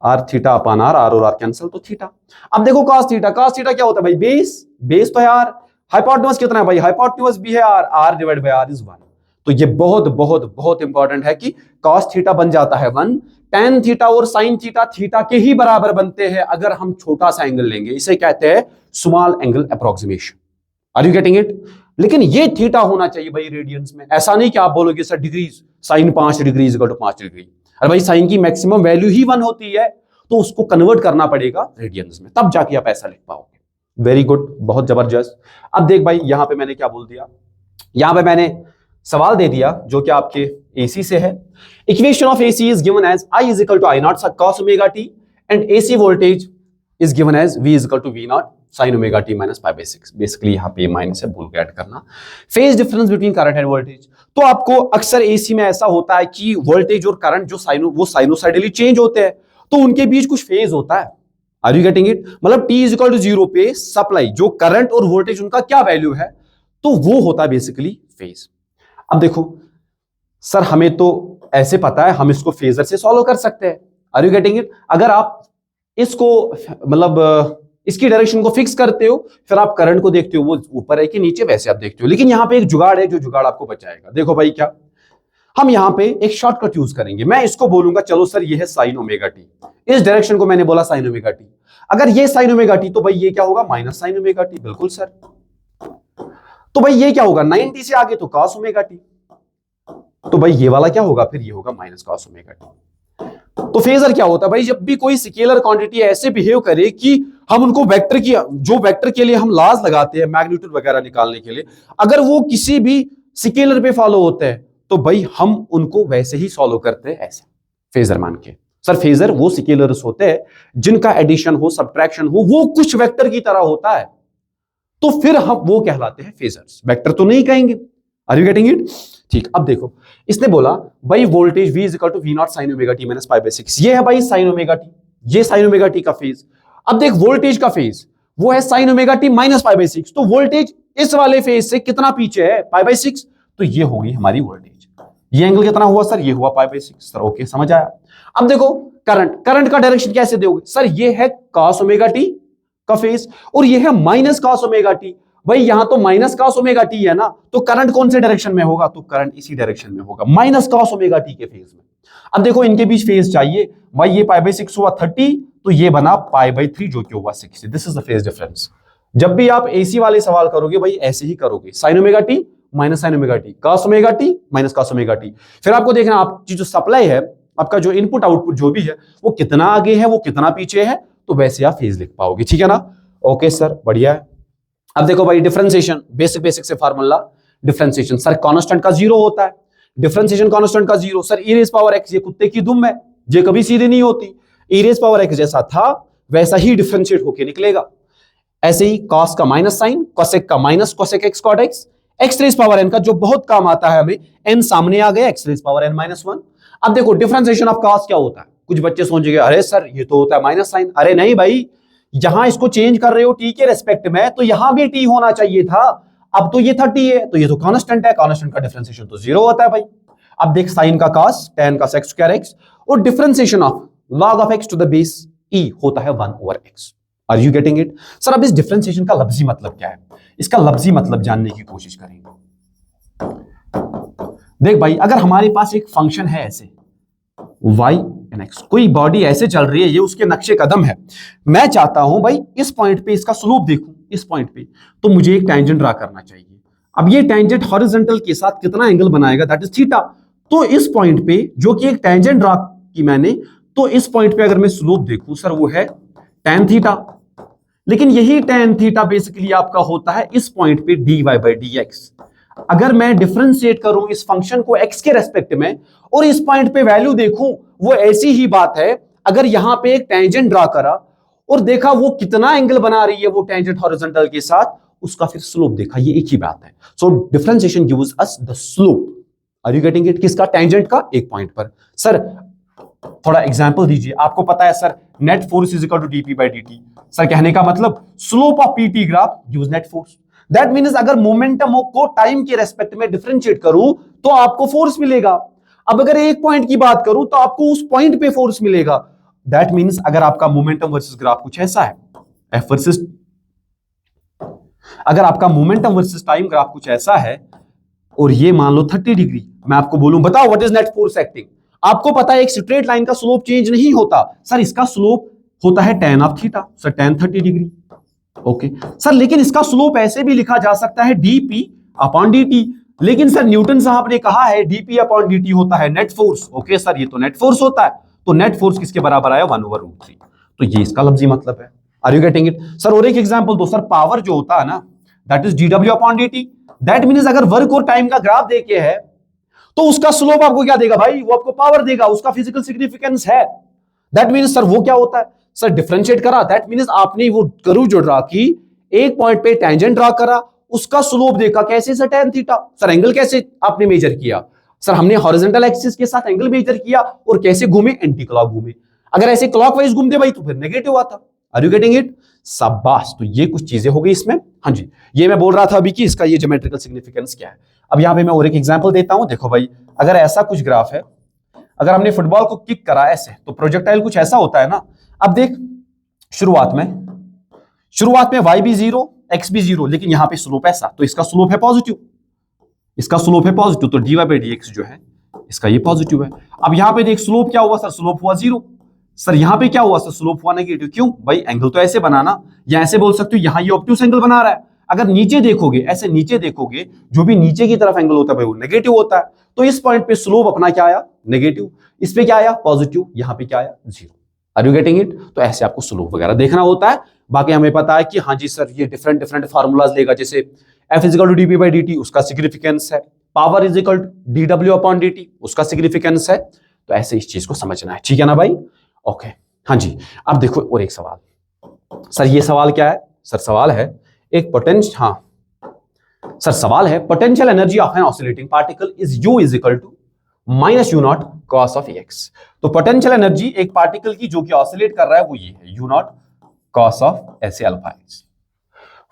A: r theta upon r, are और आर कैंसिल तो थीटा। अब देखो cos थीटा, cos थीटा क्या होता है भाई? बेस, बेस तो है आर, हाइपोटेन्यूस कितना है भाई? हाइपोटेन्यूस भी है are, r divide by r is 1। तो ये बहुत बहुत बहुत इंपॉर्टेंट है कि cos थीटा बन जाता है 1, tan थीटा और sin थीटा थीटा के ही बराबर बनते हैं अगर हम छोटा सा एंगल लेंगे। इसे कहते हैं small angle approximation. Are you getting it? लेकिन ये थीटा होना चाहिए भाई रेडियंस में। ऐसा नहीं कि आप बोलोगे sir degrees, sine 5 degree is equal to 5 degree. अरे भाई साइन की मैक्सिमम वैल्यू ही 1 होती है, तो उसको कन्वर्ट करना पड़ेगा रेडियंस में, तब जाके आप ऐसा लिख पाओगे। वेरी गुड, बहुत जबरदस्त। अब देख भाई यहां पे मैंने क्या बोल दिया, यहां पे मैंने सवाल दे दिया जो कि आपके AC से है। Equation of AC is given as I is equal to I naught cos omega t and AC voltage is given as V is equal to V naught sin omega t minus pi by 6। Basically यहां पे minus है, भूल के add करना। Phase difference between current and voltage, तो आपको अक्सर AC में ऐसा होता है कि वोल्टेज और करंट जो साइनोसाइडली चेंज होते हैं, तो उनके बीच कुछ फेज होता है। Are you getting it? मतलब t इज इक्वल टू 0 पे सप्लाई जो करंट और वोल्टेज उनका क्या वैल्यू है, तो वो होता है बेसिकली फेज। अब देखो सर हमें तो ऐसे पता है, हम इसको फेजर से सॉल्व कर सकते हैं। Are you getting it? अगर आप इसको मतलब इसकी डायरेक्शन को फिक्स करते हो, फिर आप करंट को देखते हो वो ऊपर है कि नीचे, वैसे आप देखते हो। लेकिन यहां पे एक जुगाड़ है, जो जुगाड़ आपको बचाएगा। देखो भाई क्या, हम यहां पे एक शॉर्टकट यूज करेंगे। मैं इसको बोलूंगा चलो सर ये है साइन ओमेगा टी, इस डायरेक्शन को मैंने बोला साइन ओमेगा टी। अगर ये साइन ओमेगा टी तो भाई ये क्या होगा, माइनस साइन ओमेगा टी। बिल्कुल सर। तो भाई ये क्या होगा, 90 से आगे तो cos ओमेगा टी। तो भाई ये वाला क्या होगा, फिर ये होगा माइनस cos ओमेगा टी। तो फेजर क्या होता है भाई, जब भी कोई स्केलर क्वांटिटी ऐसे बिहेव करे कि हम उनको वेक्टर की, जो वेक्टर के लिए हम लाज लगाते हैं मैग्नीट्यूड वगैरह निकालने के लिए, अगर वो किसी भी स्केलर पे फॉलो होते हैं तो भाई हम उनको वैसे ही सॉल्व करते हैं, ऐसे फेजर मान के। सर फेजर वो स्केलर्स होते हैं जिनका एडिशन हो, सब्ट्रैक्शन हो, वो कुछ वेक्टर की तरह होता है, तो फिर हम वो कहलाते हैं फेजर्स। वेक्टर तो नहीं कहेंगे। Are you getting it? ठीक। अब देखो, इसने बोला भाई voltage V is equal to V naught sine omega t minus pi by 6। ये है भाई साइन ओमेगा टी, ये साइन ओमेगा टी का फेज। अब देख वोल्टेज का फेज वो है sine omega t minus pi by 6, तो वोल्टेज इस वाले फेज से कितना पीछे है, पाई बाई 6, तो ये होगी हमारी वोल्टेज। ये एंगल कितना हुआ सर, ये हुआ पाई बाई 6। सर ओके, समझ आया। अब देखो करंट का डायरेक्शन कैसे दोगे, सर ये है cos ओमेगा टी का फेज और ये है माइनस cos ओमेगा टी। भाई यहां तो माइनस cos ओमेगा टी है ना, तो करंट कौन से डायरेक्शन में होगा, तो करंट इसी डायरेक्शन में होगा, माइनस cos ओमेगा टी के फेज में। अब देखो इनके बीच फेज चाहिए, भाई ये पाई बाई 6 हुआ 30, तो ये बना पाई बाई 3 जो कि हुआ 60। This is the phase difference. जब भी आप एसी वाले सवाल करोगे भाई ऐसे ही करोगे, sign omega t minus sign omega T, cos omega t minus cos omega T. फिर आपको देखना आपकी जो सप्लाई है, आपका जो इनपुट आउटपुट जो भी है, वो कितना आगे है, वो कितना पीछे है, तो वैसे आप फेज लिख पाओगे। ठीक है ना? ओके सर, बढ़िया है। अब देखो भाई डिफरेंशिएशन, बेसिक से फार्मूला डिफरेंशिएशन। सर कांस्टेंट का 0 होता है, डिफरेंशिएशन कांस्टेंट का 0। Sir e raise power x, ये कुत्ते की दुम है, ये कभी सीधी नहीं होती। e रेज़ पावर x जैसा था वैसा ही डिफरेंशिएट होके निकलेगा। ऐसे ही cos का माइनस साइन, cosec का minus cosec x cot x, x rays power n का जो बहुत काम आता है हमें, n सामने आ गया, x rays power n minus 1। अब देखो डिफरेंशिएशन ऑफ cos क्या होता है, कुछ बच्चे सोचेंगे अरे सर ये तो होता है माइनस साइन। अरे नहीं भाई, यहां इसको चेंज कर रहे हो t के रेस्पेक्ट में, तो यहां भी t होना चाहिए था। अब तो ये 30 है, तो ये तो कांस्टेंट है, कांस्टेंट का डिफरेंशिएशन तो 0 होता है भाई। अब देख साइन का cos, tan का sec स्क्वायर x, और differentiation of log of x to the base e होता है 1 over x। Are you getting it? Sir अब इस डिफरेंशिएशन का लफ्जी मतलब क्या है, इसका लफ्जी मतलब जानने की कोशिश करेंगे। देख भाई, अगर हमारे पास एक फंक्शन है ऐसे y एंड x, कोई बॉडी ऐसे चल रही है, ये उसके नक्शे कदम है, मैं चाहता हूं भाई इस पॉइंट पे इसका स्लोप देखूं, इस पॉइंट पे, तो मुझे एक टेंजेंट ड्रा करना चाहिए। अब ये टेंजेंट हॉरिजॉन्टल के साथ कितना एंगल बनाएगा, दैट इज थीटा। तो इस पॉइंट पे जो कि एक टेंजेंट ड्रा की मैंने, तो इस पॉइंट पे अगर मैं स्लोप देखूं सर वो है tan थीटा। लेकिन यही tan थीटा बेसिकली आपका होता है इस पॉइंट पे dy बाई dx। अगर मैं डिफरेंशिएट करूं इस फंक्शन को x के रेस्पेक्ट में और इस पॉइंट पे वैल्यू देखूं, वो ऐसी ही बात है। अगर यहां पे एक टेंजेंट ड्रा करा और देखा वो कितना एंगल बना रही है वो टेंजेंट हॉरिजॉन्टल के साथ, उसका फिर स्लोप देखा, ये एक ही बात है। So differentiation gives us the slope. Are you getting it? किसका? टेंजेंट का, एक पॉइंट पर। सर थोड़ा एग्जांपल दीजिए। आपको पता है sir net force is equal to dp by dt। Sir कहने का मतलब slope of pt graph gives net force. That means अगर मोमेंटम को टाइम के रेस्पेक्ट में डिफरेंशिएट करूं तो आपको फोर्स मिलेगा। अब अगर एक पॉइंट की बात करूं तो आपको उस पॉइंट पे फोर्स मिलेगा। दैट मींस अगर आपका मोमेंटम वर्सेस ग्राफ कुछ ऐसा है, f वर्सेस, अगर आपका मोमेंटम वर्सेस टाइम ग्राफ कुछ ऐसा है और ये मान लो 30 डिग्री, मैं आपको बोलूं बताओ what is net force acting, आपको पता है एक स्ट्रेट लाइन का स्लोप चेंज नहीं होता। सर इसका स्लोप होता है tan of theta, sir tan 30 degree. Okay sir, लेकिन इसका स्लोप ऐसे भी लिखा जा सकता है dp अपॉन dt। लेकिन सर न्यूटन साहब ने कहा है dp अपॉन dt होता है नेट फोर्स। ओके सर, ये तो नेट फोर्स होता है, तो नेट फोर्स किसके बराबर आया? 1/√3। तो ये इसका लफ्जी मतलब है। Are you getting it? Sir और एक एग्जांपल दो। सर पावर जो होता है ना, that is dw upon dt। That means अगर वर्क और टाइम का ग्राफ देके है तो उसका स्लोप आपको क्या देगा भाई? वो आपको पावर देगा, उसका फिजिकल सिग्निफिकेंस है। दैट मींस सर वो क्या होता है? सर डिफरेंशिएट करा, दैट मींस आपने वो कर्व जो ड्रा की, एक पॉइंट पे टेंजेंट ड्रा करा, उसका स्लोप देखा कैसे? Sir tan theta. Sir angle कैसे आपने मेजर किया? सर हमने हॉरिजॉन्टल एक्सिस के साथ एंगल मेजर किया और कैसे घूमे? एंटी क्लॉक घूमे। अगर ऐसे क्लॉकवाइज घूमते भाई तो फिर नेगेटिव आता। Are you getting it? शाबाश। तो ये कुछ चीजें हो गई इसमें। हाँ जी, ये मैं बोल रहा था अभी कि इसका ये ज्योमेट्रिकल सिग्निफिकेंस क्या है। अब यहां पे मैं और एक एग्जांपल देता हूं। देखो भाई, अगर ऐसा कुछ ग्राफ है, अगर हमने फुटबॉल को किक करा ऐसे, तो प्रोजेक्टाइल कुछ ऐसा होता है ना। अब देख शुरुआत में शुरुआत में y भी 0 x भी 0, लेकिन यहां पे स्लोप ऐसा, तो इसका स्लोप है पॉजिटिव, इसका स्लोप है पॉजिटिव, तो dy बाई dx जो है इसका ये पॉजिटिव है। अब यहां पे देख स्लोप क्या हुआ सर, स्लोप हुआ 0। सर यहां पे क्या हुआ सर, स्लोप हुआ नेगेटिव। क्यों भाई, एंगल तो ऐसे बनाना, या ऐसे बोल सकते हो यहां ये ऑब्ट्यूस एंगल बना रहा है। अगर नीचे देखोगे, ऐसे नीचे देखोगे, जो भी नीचे की तरफ एंगल होता है भाई वो नेगेटिव होता है। तो इस पॉइंट पे स्लोप अपना क्या आया, नेगेटिव, इस पे क्या आया, पॉजिटिव, यहां पे क्या आया, 0। Are you getting it? तो ऐसे आपको स्लोप वगैरह देखना होता है। बाकी हमें पता है कि हाँ जी सर ये डिफरेंट डिफरेंट फार्मूलाज लेगा, जैसे F is equal to dp by dt, उसका सिग्निफिकेंस है, power is equal to dw upon dt, उसका सिग्निफिकेंस है। तो ऐसे इस चीज को समझना है, ठीक है ना भाई? ओके, हाँ जी। अब देखो और एक सवाल, सर ये सवाल क्या है? सर सवाल है एक पोटेंशियल, हाँ सर सवाल है potential energy of an oscillating particle is U is equal to minus u naught cos of x. तो पोटेंशियल एनर्जी एक पार्टिकल की जो कि ऑसिलेट कर रहा है वो ये है, यू नॉट कॉस ऑफ ऐसे alpha x.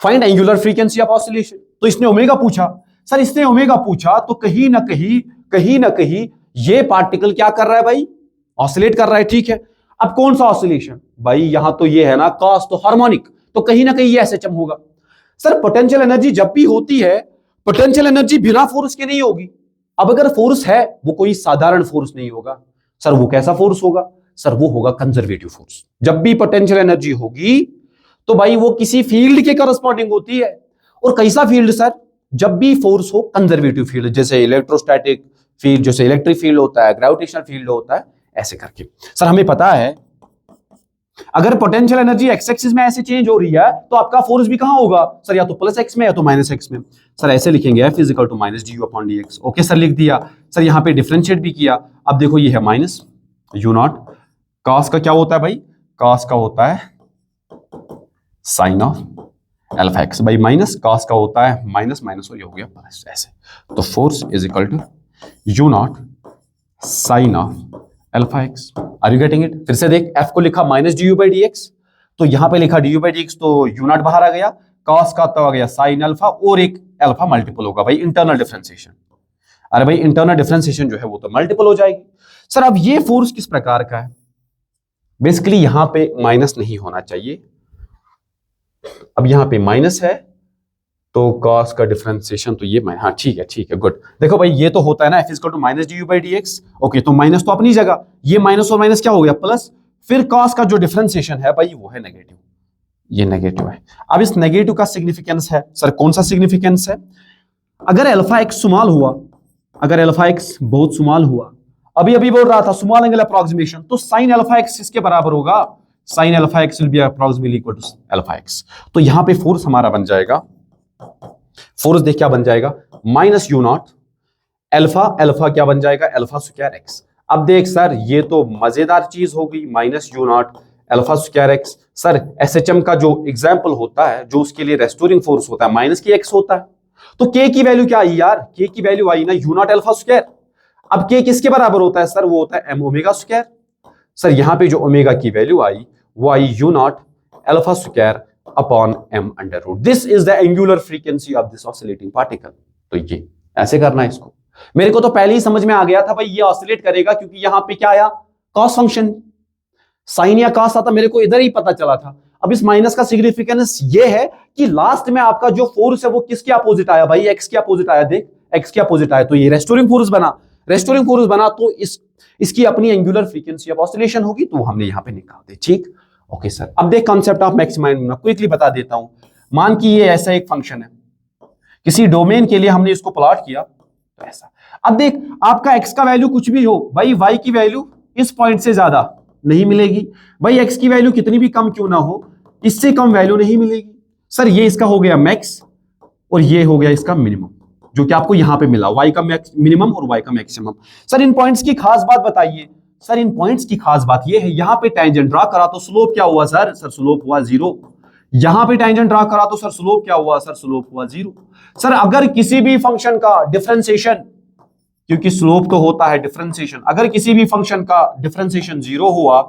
A: Find angular frequency of oscillation. तो इसने ओमेगा पूछा, सर इसने ओमेगा पूछा तो कहीं ना कहीं ये पार्टिकल क्या कर रहा है भाई, ऑसिलेट कर रहा है, ठीक है। अब कौन सा ऑसिलेशन भाई, यहां तो ये है ना कॉस, तो हार्मोनिक, तो कहीं ना कहीं ये एसएचएम होगा। सर पोटेंशियल एनर्जी जब भी होती है, पोटेंशियल एनर्जी बिना फोर्स के नहीं होगी। अब अगर फोर्स है वो कोई साधारण फोर्स नहीं होगा। सर वो कैसा फोर्स होगा? सर वो होगा कंजर्वेटिव फोर्स। जब भी पोटेंशियल एनर्जी होगी तो भाई वो किसी फील्ड के करस्पॉन्डिंग होती है। और कैसा फील्ड सर? जब भी फोर्स हो कंजर्वेटिव फील्ड, जैसे इलेक्ट्रोस्टैटिक फील्ड, जैसे इलेक्ट्रिक फील्ड होता है, ग्रेविटेशनल फील्ड होता है, ऐसे करके। सर हमें पता है अगर पोटेंशियल एनर्जी एक्स एक्सिस में ऐसे चेंज हो रही है तो आपका फोर्स भी कहां होगा सर, या तो प्लस एक्स में या तो माइनस एक्स में। सर ऐसे लिखेंगे F is equal to minus d u upon d x. Okay sir लिख दिया। सर यहां पे डिफरेंशिएट भी किया। अब देखो ये है माइनस यू नॉट कॉस का क्या होता है भाई, कॉस का होता है साइन ऑफ अल्फा एक्स, भाई माइनस कॉस का होता है माइनस माइनस, और ये हो गया प्लस, ऐसे। तो force is equal to u naught sine of alpha x. Are you getting it? फिर से देख, F को लिखा minus d u by d x, तो यहां पे लिखा d u by d x, तो यू नॉट बाहर आ गया, कॉस का तो आ गया साइन अल्फा, और एक अल्फा मल्टीपल होगा भाई इंटरनल डिफरेंशिएशन। अरे भाई इंटरनल डिफरेंशिएशन जो है वो तो मल्टीपल हो जाएगी। सर अब ये फोर्स किस प्रकार का है? बेसिकली यहां पे माइनस नहीं होना चाहिए। अब यहां पे माइनस है तो कॉस का डिफरेंशिएशन तो ये, हाँ ठीक है गुड। देखो भाई ये तो होता है ना F is equal to minus d u by d x. Okay तो माइनस तो अपनी जगह, ये माइनस और माइनस क्या हो गया, प्लस। फिर कॉस का जो डिफरेंशिएशन है भाई वो है नेगेटिव, ये नेगेटिव है। अब इस नेगेटिव का सिग्निफिकेंस है, सर कौन सा सिग्निफिकेंस है? अगर अल्फा एक्स स्मॉल हुआ, अगर अल्फा एक्स बहुत स्मॉल हुआ, अभी अभी बोल रहा था स्मॉल एंगल अप्रॉक्सीमेशन, तो साइन अल्फा एक्स इसके बराबर होगा, sine alpha x will be approximately equal to alpha x. तो यहां पे फोर्स हमारा बन जाएगा, फोर्स देख क्या बन जाएगा, minus u naught alpha, alpha क्या बन जाएगा, अल्फा स्क्वायर एक्स। अब देख सर ये तो मजेदार चीज होगी, minus u naught alpha square x. Sir SHM का जो एग्जांपल होता है, जो उसके लिए रेस्टोरिंग फोर्स होता है, माइनस की एक्स होता है। तो के की वैल्यू क्या आई यार, के की वैल्यू आई ना यू नॉट अल्फा स्क्वायर। अब के किसके बराबर होता है सर, वो होता है एम ओमेगा स्क्वायर। सर यहां पे जो ओमेगा की वैल्यू आई वो आई U naught alpha square upon m under root. This is the angular frequency of this oscillating particle. तो ये ऐसे करना है इसको। मेरे को तो पहले ही समझ में आ गया था भाई ये ऑसिलेट करेगा, क्योंकि यहां पे क्या आया, कॉस फंक्शन, साइन या कॉस आता, मेरे को इधर ही पता चला था। अब इस माइनस का सिग्निफिकेंस ये है कि लास्ट में आपका जो फोर्स है वो किसके अपोजिट आया भाई, एक्स के अपोजिट आया। देख एक्स के अपोजिट आया तो ये रेस्टोरिंग फोर्स बना, रेस्टोरिंग फोर्स बना तो इसकी अपनी एंगुलर फ्रीक्वेंसी ऑफ ऑसिलेशन होगी, तो हमने यहां पे निकाल दी, ठीक। ओके सर, अब देख concept of maxima minima quickly बता देता हूं। मान कि ये ऐसा एक फंक्शन है, किसी डोमेन के लिए हमने इसको प्लॉट किया तो ऐसा। अब देख आपका x का वैल्यू कुछ भी हो भाई, y की वैल्यू इस पॉइंट से ज्यादा नहीं मिलेगी भाई, x की वैल्यू कितनी भी कम क्यों ना हो, इससे कम वैल्यू नहीं मिलेगी। सर ये इसका हो गया मैक्स और ये हो गया इसका मिनिमम, जो कि आपको यहां पे मिला, y का मिनिमम और y का मैक्सिमम। सर इन पॉइंट्स की खास बात बताइए। सर इन पॉइंट्स की खास बात ये है, यहां पे टेंजेंट ड्रा करा तो स्लोप क्या हुआ सर, स्लोप हुआ 0। यहां पे टेंजेंट ड्रा करा तो सर स्लोप क्या हुआ, सर स्लोप हुआ 0। सर अगर किसी भी फंक्शन का डिफरेंशिएशन, क्योंकि स्लोप तो होता है डिफरेंशिएशन, अगर किसी भी फंक्शन का डिफरेंशिएशन 0 हुआ,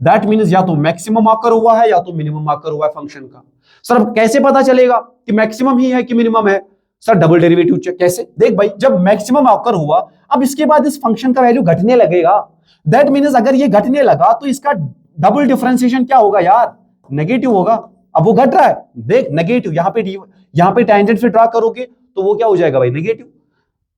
A: दैट मींस या तो मैक्सिमम आकर हुआ है या तो मिनिमम आकर हुआ है फंक्शन का। सर अब कैसे पता चलेगा कि मैक्सिमम ही है कि मिनिमम है? Sir double derivative check. कैसे? देख भाई जब मैक्सिमम आकर हुआ, अब इसके बाद इस फंक्शन का वैल्यू घटने लगेगा, दैट मींस अगर ये घटने लगा तो इसका डबल डिफरेंशिएशन क्या होगा यार, नेगेटिव होगा। अब वो घट रहा है, देख नेगेटिव, यहां पे टेंजेंट से ड्रा करोगे तो वो क्या हो जाएगा भाई, नेगेटिव।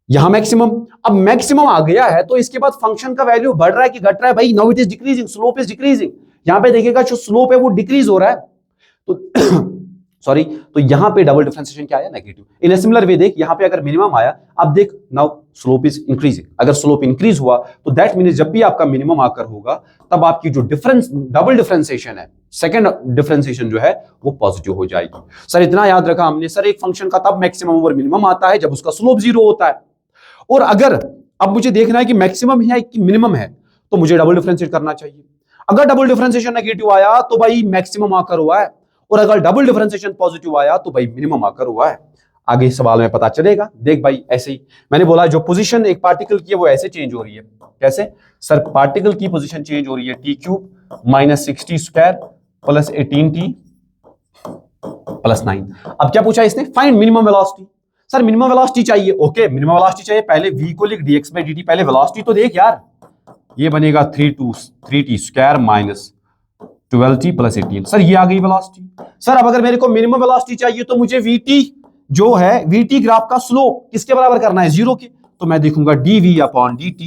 A: यहां मैक्सिमम, अब मैक्सिमम आ गया है तो इसके बाद फंक्शन का वैल्यू बढ़ रहा है कि घट रहा है भाई, now it is decreasing, slope is decreasing. यहां पे देखिएगा जो स्लोप है वो डिक्रीज हो रहा है, तो सॉरी, तो यहां पे डबल डिफरेंशिएशन क्या आया, negative. In a similar way देख, यहां पे अगर मिनिमम आया, अब देख नाउ स्लोप इज इंक्रीजिंग, अगर स्लोप इंक्रीज हुआ तो दैट मींस जब भी आपका मिनिमम आकर होगा तब आपकी जो डिफरेंस, डबल डिफरेंशिएशन है, सेकंड डिफरेंशिएशन जो है वो पॉजिटिव हो जाएगी। सर इतना याद रखा हमने, सर एक फंक्शन का तब मैक्सिमम और मिनिमम आता है जब उसका स्लोप 0 होता है, और अगर अब मुझे देखना है कि मैक्सिमम है कि मिनिमम है तो मुझे डबल डिफरेंशिएट करना चाहिए। अगर डबल डिफरेंशिएशन नेगेटिव आया तो भाई मैक्सिमम आकर हुआ है, और अगर डबल डिफरेंशिएशन पॉजिटिव आया तो भाई मिनिमम आकर हुआ है। आगे सवाल में पता चलेगा। देख भाई ऐसे ही मैंने बोला, जो पोजीशन एक पार्टिकल की है वो ऐसे चेंज हो रही है। कैसे सर, पार्टिकल की पोजीशन चेंज हो रही है t³ minus 60 square plus 18t plus 9। अब क्या पूछा इसने, find minimum velocity. Sir minimum velocity चाहिए, ओके मिनिमम वेलोसिटी चाहिए, पहले v को लिख dx/dt, पहले वेलोसिटी तो देख यार, ये बनेगा 3t square minus 12t plus 18। Sir ये आ गई वेलोसिटी। सर अब अगर मेरे को मिनिमम वेलोसिटी चाहिए तो मुझे vt जो है, vt ग्राफ का स्लोप किसके बराबर करना है, 0 के, तो मैं देखूंगा dv/dt,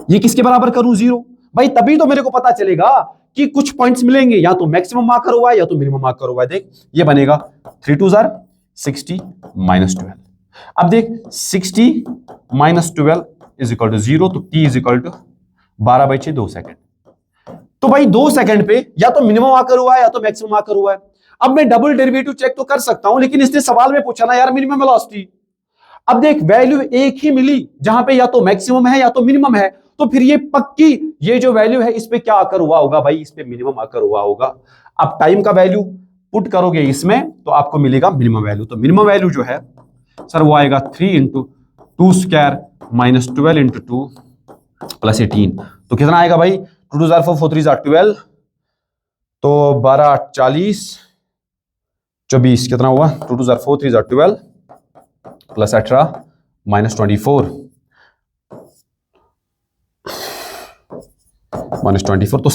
A: ये किसके बराबर करूं, 0। भाई तभी तो मेरे को पता चलेगा कि कुछ पॉइंट्स मिलेंगे, या तो मैक्सिमम आकर हुआ है या तो मिनिमम आकर हुआ है। देख ये बनेगा 3 2 60 माइनस 12। अब देख 60 माइनस 12 इज इक्वल टू 0, तो t is equal to 12/6, 2 second. तो भाई 2 सेकंड पे या तो मिनिमम आकर हुआ है या तो मैक्सिमम आकर हुआ है। अब मैं डबल डेरिवेटिव चेक तो कर सकता हूं, लेकिन इसने सवाल में पूछा ना यार मिनिमम वेलोसिटी। अब देख वैल्यू एक ही मिली जहां पे या तो मैक्सिमम है या तो मिनिमम है, तो फिर ये पक्की ये जो वैल्यू है इस पे क्या आकर हुआ होगा भाई, इस पे मिनिमम आकर हुआ होगा। अब टाइम का वैल्यू पुट करोगे इसमें तो आपको मिलेगा मिनिमम वैल्यू। तो मिनिमम वैल्यू जो है सर वो आएगा 3 × 2 स्क्वायर माइनस 12 × 2 प्लस 18। तो कितना आएगा भाई, 2 2 4 4 3 12, तो 12 40 24, कितना हुआ, 2 2 4 3 12 प्लस 18 माइनस 24 तो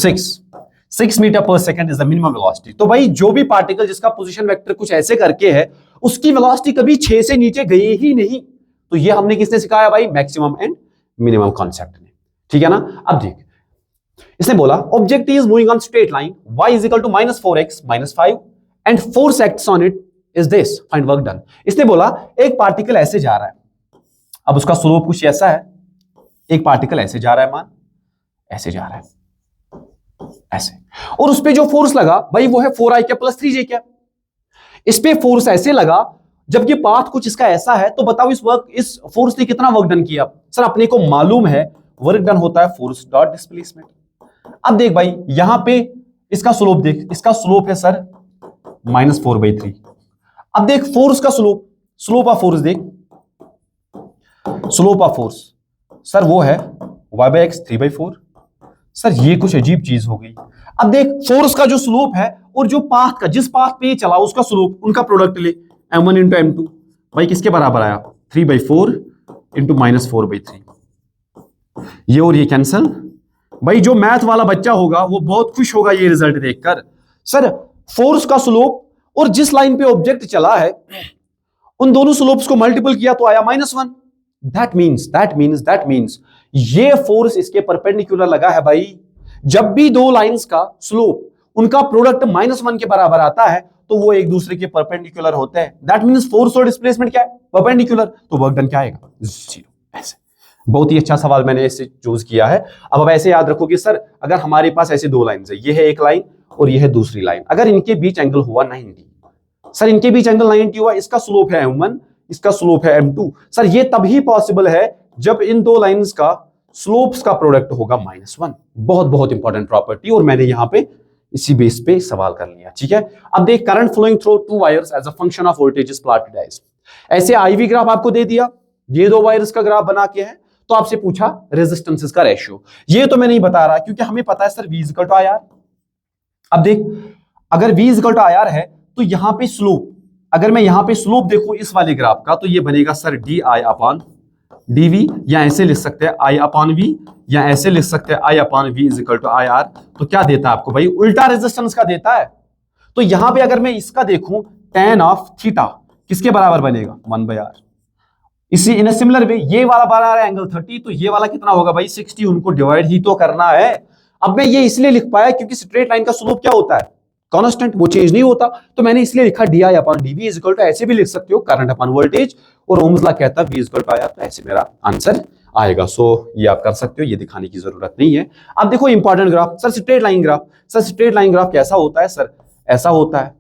A: 6 metre per second is the minimum velocity. तो भाई जो भी पार्टिकल जिसका पोजीशन वेक्टर कुछ ऐसे करके है उसकी वेलोसिटी कभी 6 से नीचे गई ही नहीं। तो ये हमने किसने सिखाया भाई, मैक्सिमम एंड मिनिमम कॉन्सेप्ट ने, ठीक है ना। अब देख इसने बोला object is moving on straight line y is equal to -4x - 5 and force acts on it is this, find work done. इसने बोला एक पार्टिकल ऐसे जा रहा है, अब उसका स्लोप कुछ ऐसा है, एक पार्टिकल ऐसे जा रहा है, मान ऐसे जा रहा है ऐसे, और उस पे जो फोर्स लगा भाई वो है 4i क्या प्लस 3j क्या। इस पे फोर्स ऐसे लगा, जबकि पाथ कुछ इसका ऐसा है, तो बताओ इस फोर्स ने कितना वर्क डन किया। सर अपने को मालूम है वर्क डन होता है फोर्स डॉट डिस्प्लेसमेंट। अब देख भाई यहां पे इसका स्लोप देख, इसका स्लोप है सर -4/3। अब देख फोर्स का स्लोप ऑफ फोर्स देख, स्लोप ऑफ फोर्स सर वो है y/x 3/4। सर ये कुछ अजीब चीज हो गई। अब देख फोर्स का जो स्लोप है और जो पाथ का, जिस पाथ पे चला उसका स्लोप, उनका प्रोडक्ट ले m1 × m2 भाई किसके बराबर आया, 3/4 × -4/3। ये और ये कैंसल। भाई जो मैथ वाला बच्चा होगा वो बहुत खुश होगा ये रिजल्ट देखकर। सर फोर्स का स्लोप और जिस लाइन पे ऑब्जेक्ट चला है उन दोनों स्लोप्स को मल्टीपल किया तो आया -1। दैट मींस ये फोर्स इसके परपेंडिकुलर लगा है भाई। जब भी दो लाइंस का स्लोप उनका प्रोडक्ट -1 के बराबर आता है तो वो एक दूसरे के परपेंडिकुलर होते हैं। दैट मींस फोर्स और डिस्प्लेसमेंट क्या है, परपेंडिकुलर, तो वर्क डन क्या आएगा, 0। ऐसे बहुत ही अच्छा सवाल मैंने इससे चूज किया है। अब ऐसे याद रखो कि सर अगर हमारे पास ऐसे दो लाइंस है, ये है एक लाइन और ये है दूसरी लाइन, अगर इनके बीच एंगल हुआ 90, सर इनके बीच एंगल 90 हुआ, इसका स्लोप है m1, इसका स्लोप है m2। सर ये तभी पॉसिबल है जब इन दो लाइंस का स्लोप्स का प्रोडक्ट होगा -1। बहुत इंपॉर्टेंट प्रॉपर्टी, और मैंने यहां पे इसी बेस पे सवाल कर लिया, ठीक है। अब देख current flowing through two wires as a function of voltage is plotted as, ऐसे IV ग्राफ आपको दे दिया, ये दो वायर्स का ग्राफ बना के है, तो आपसे पूछा रेजिस्टेंसेस का रेशियो। ये तो मैं नहीं बता रहा क्योंकि हमें पता है सर V = IR। अब देख अगर V = IR है तो यहां पे स्लोप, अगर मैं यहां पे स्लोप देखूं इस वाले ग्राफ का, तो ये बनेगा सर DI/dV, या ऐसे लिख सकते हैं I/V, या ऐसे लिख सकते हैं I/V = IR। तो क्या देता है आपको भाई, उल्टा रेजिस्टेंस का देता है। तो यहां पे अगर मैं इसका देखूं tan ऑफ थीटा किसके बराबर बनेगा 1/r। इसी इन सिमिलर वे ये वाला बना रहा है एंगल 30, तो ये वाला कितना होगा भाई 60, उनको डिवाइड ही तो करना है। अब मैं ये इसलिए लिख पाया क्योंकि स्ट्रेट लाइन का स्लोप क्या होता है कांस्टेंट, वो चेंज नहीं होता, तो मैंने इसलिए लिखा d i upon d v is equal to, ऐसे भी लिख सकते हो करंट अपॉन वोल्टेज, और ओम्स लॉ कहता है वी इज इक्वल टू आया, तो ऐसे मेरा आंसर आएगा। सो ये आप कर सकते हो, ये दिखाने की जरूरत नहीं है। अब देखो important graph, sir straight line graph, sir straight line graph कैसा होता है सर, ऐसा होता है,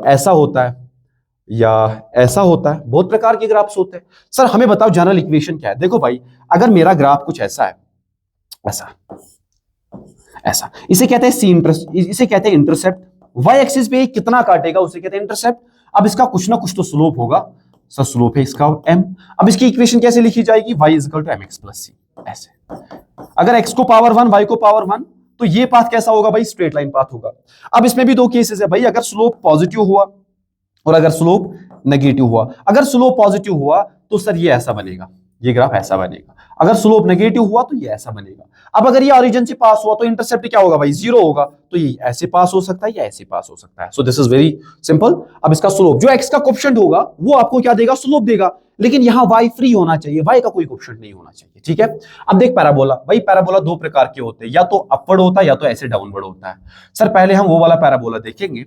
A: ऐसा होता है, या ऐसा होता है, बहुत प्रकार के ग्राफ्स होते हैं। सर हमें बताओ जनरल इक्वेशन क्या है। देखो भाई अगर मेरा ग्राफ कुछ ऐसा है, ऐसा ऐसा, इसे कहते हैं इसे कहते हैं इंटरसेप्ट, वाई एक्सिस पे कितना काटेगा उसे कहते हैं इंटरसेप्ट। अब इसका कुछ ना कुछ तो स्लोप होगा, सर स्लोप है इसका m। अब इसकी इक्वेशन कैसे लिखी जाएगी, y is equal to mx plus c, ऐसे। अगर x को पावर 1 y को पावर 1, तो ये पाथ कैसा होगा भाई, स्ट्रेट लाइन पाथ होगा। अब इसमें भी दो केसेस है भाई, अगर स्लोप पॉजिटिव हुआ और अगर स्लोप नेगेटिव हुआ। अगर स्लोप पॉजिटिव हुआ तो सर ये ऐसा बनेगा, ये ग्राफ ऐसा बनेगा। अगर स्लोप नेगेटिव हुआ तो ये ऐसा बनेगा। अब अगर ये ओरिजिन से पास हुआ तो इंटरसेप्ट क्या होगा भाई, 0 होगा, तो ये ऐसे पास हो सकता है या ऐसे पास हो सकता है। So this is very simple. अब इसका स्लोप जो x का कोएफिशिएंट होगा वो आपको क्या देगा, स्लोप देगा, लेकिन यहां y फ्री होना चाहिए, y का कोई कोएफिशिएंट नहीं होना चाहिए, ठीक है। अब देख पैराबोला, भाई पैराबोला दो प्रकार के होते हैं, या तो अपवर्ड होता है या तो ऐसे डाउनवर्ड होता है। सर पहले हम वो वाला पैराबोला देखेंगे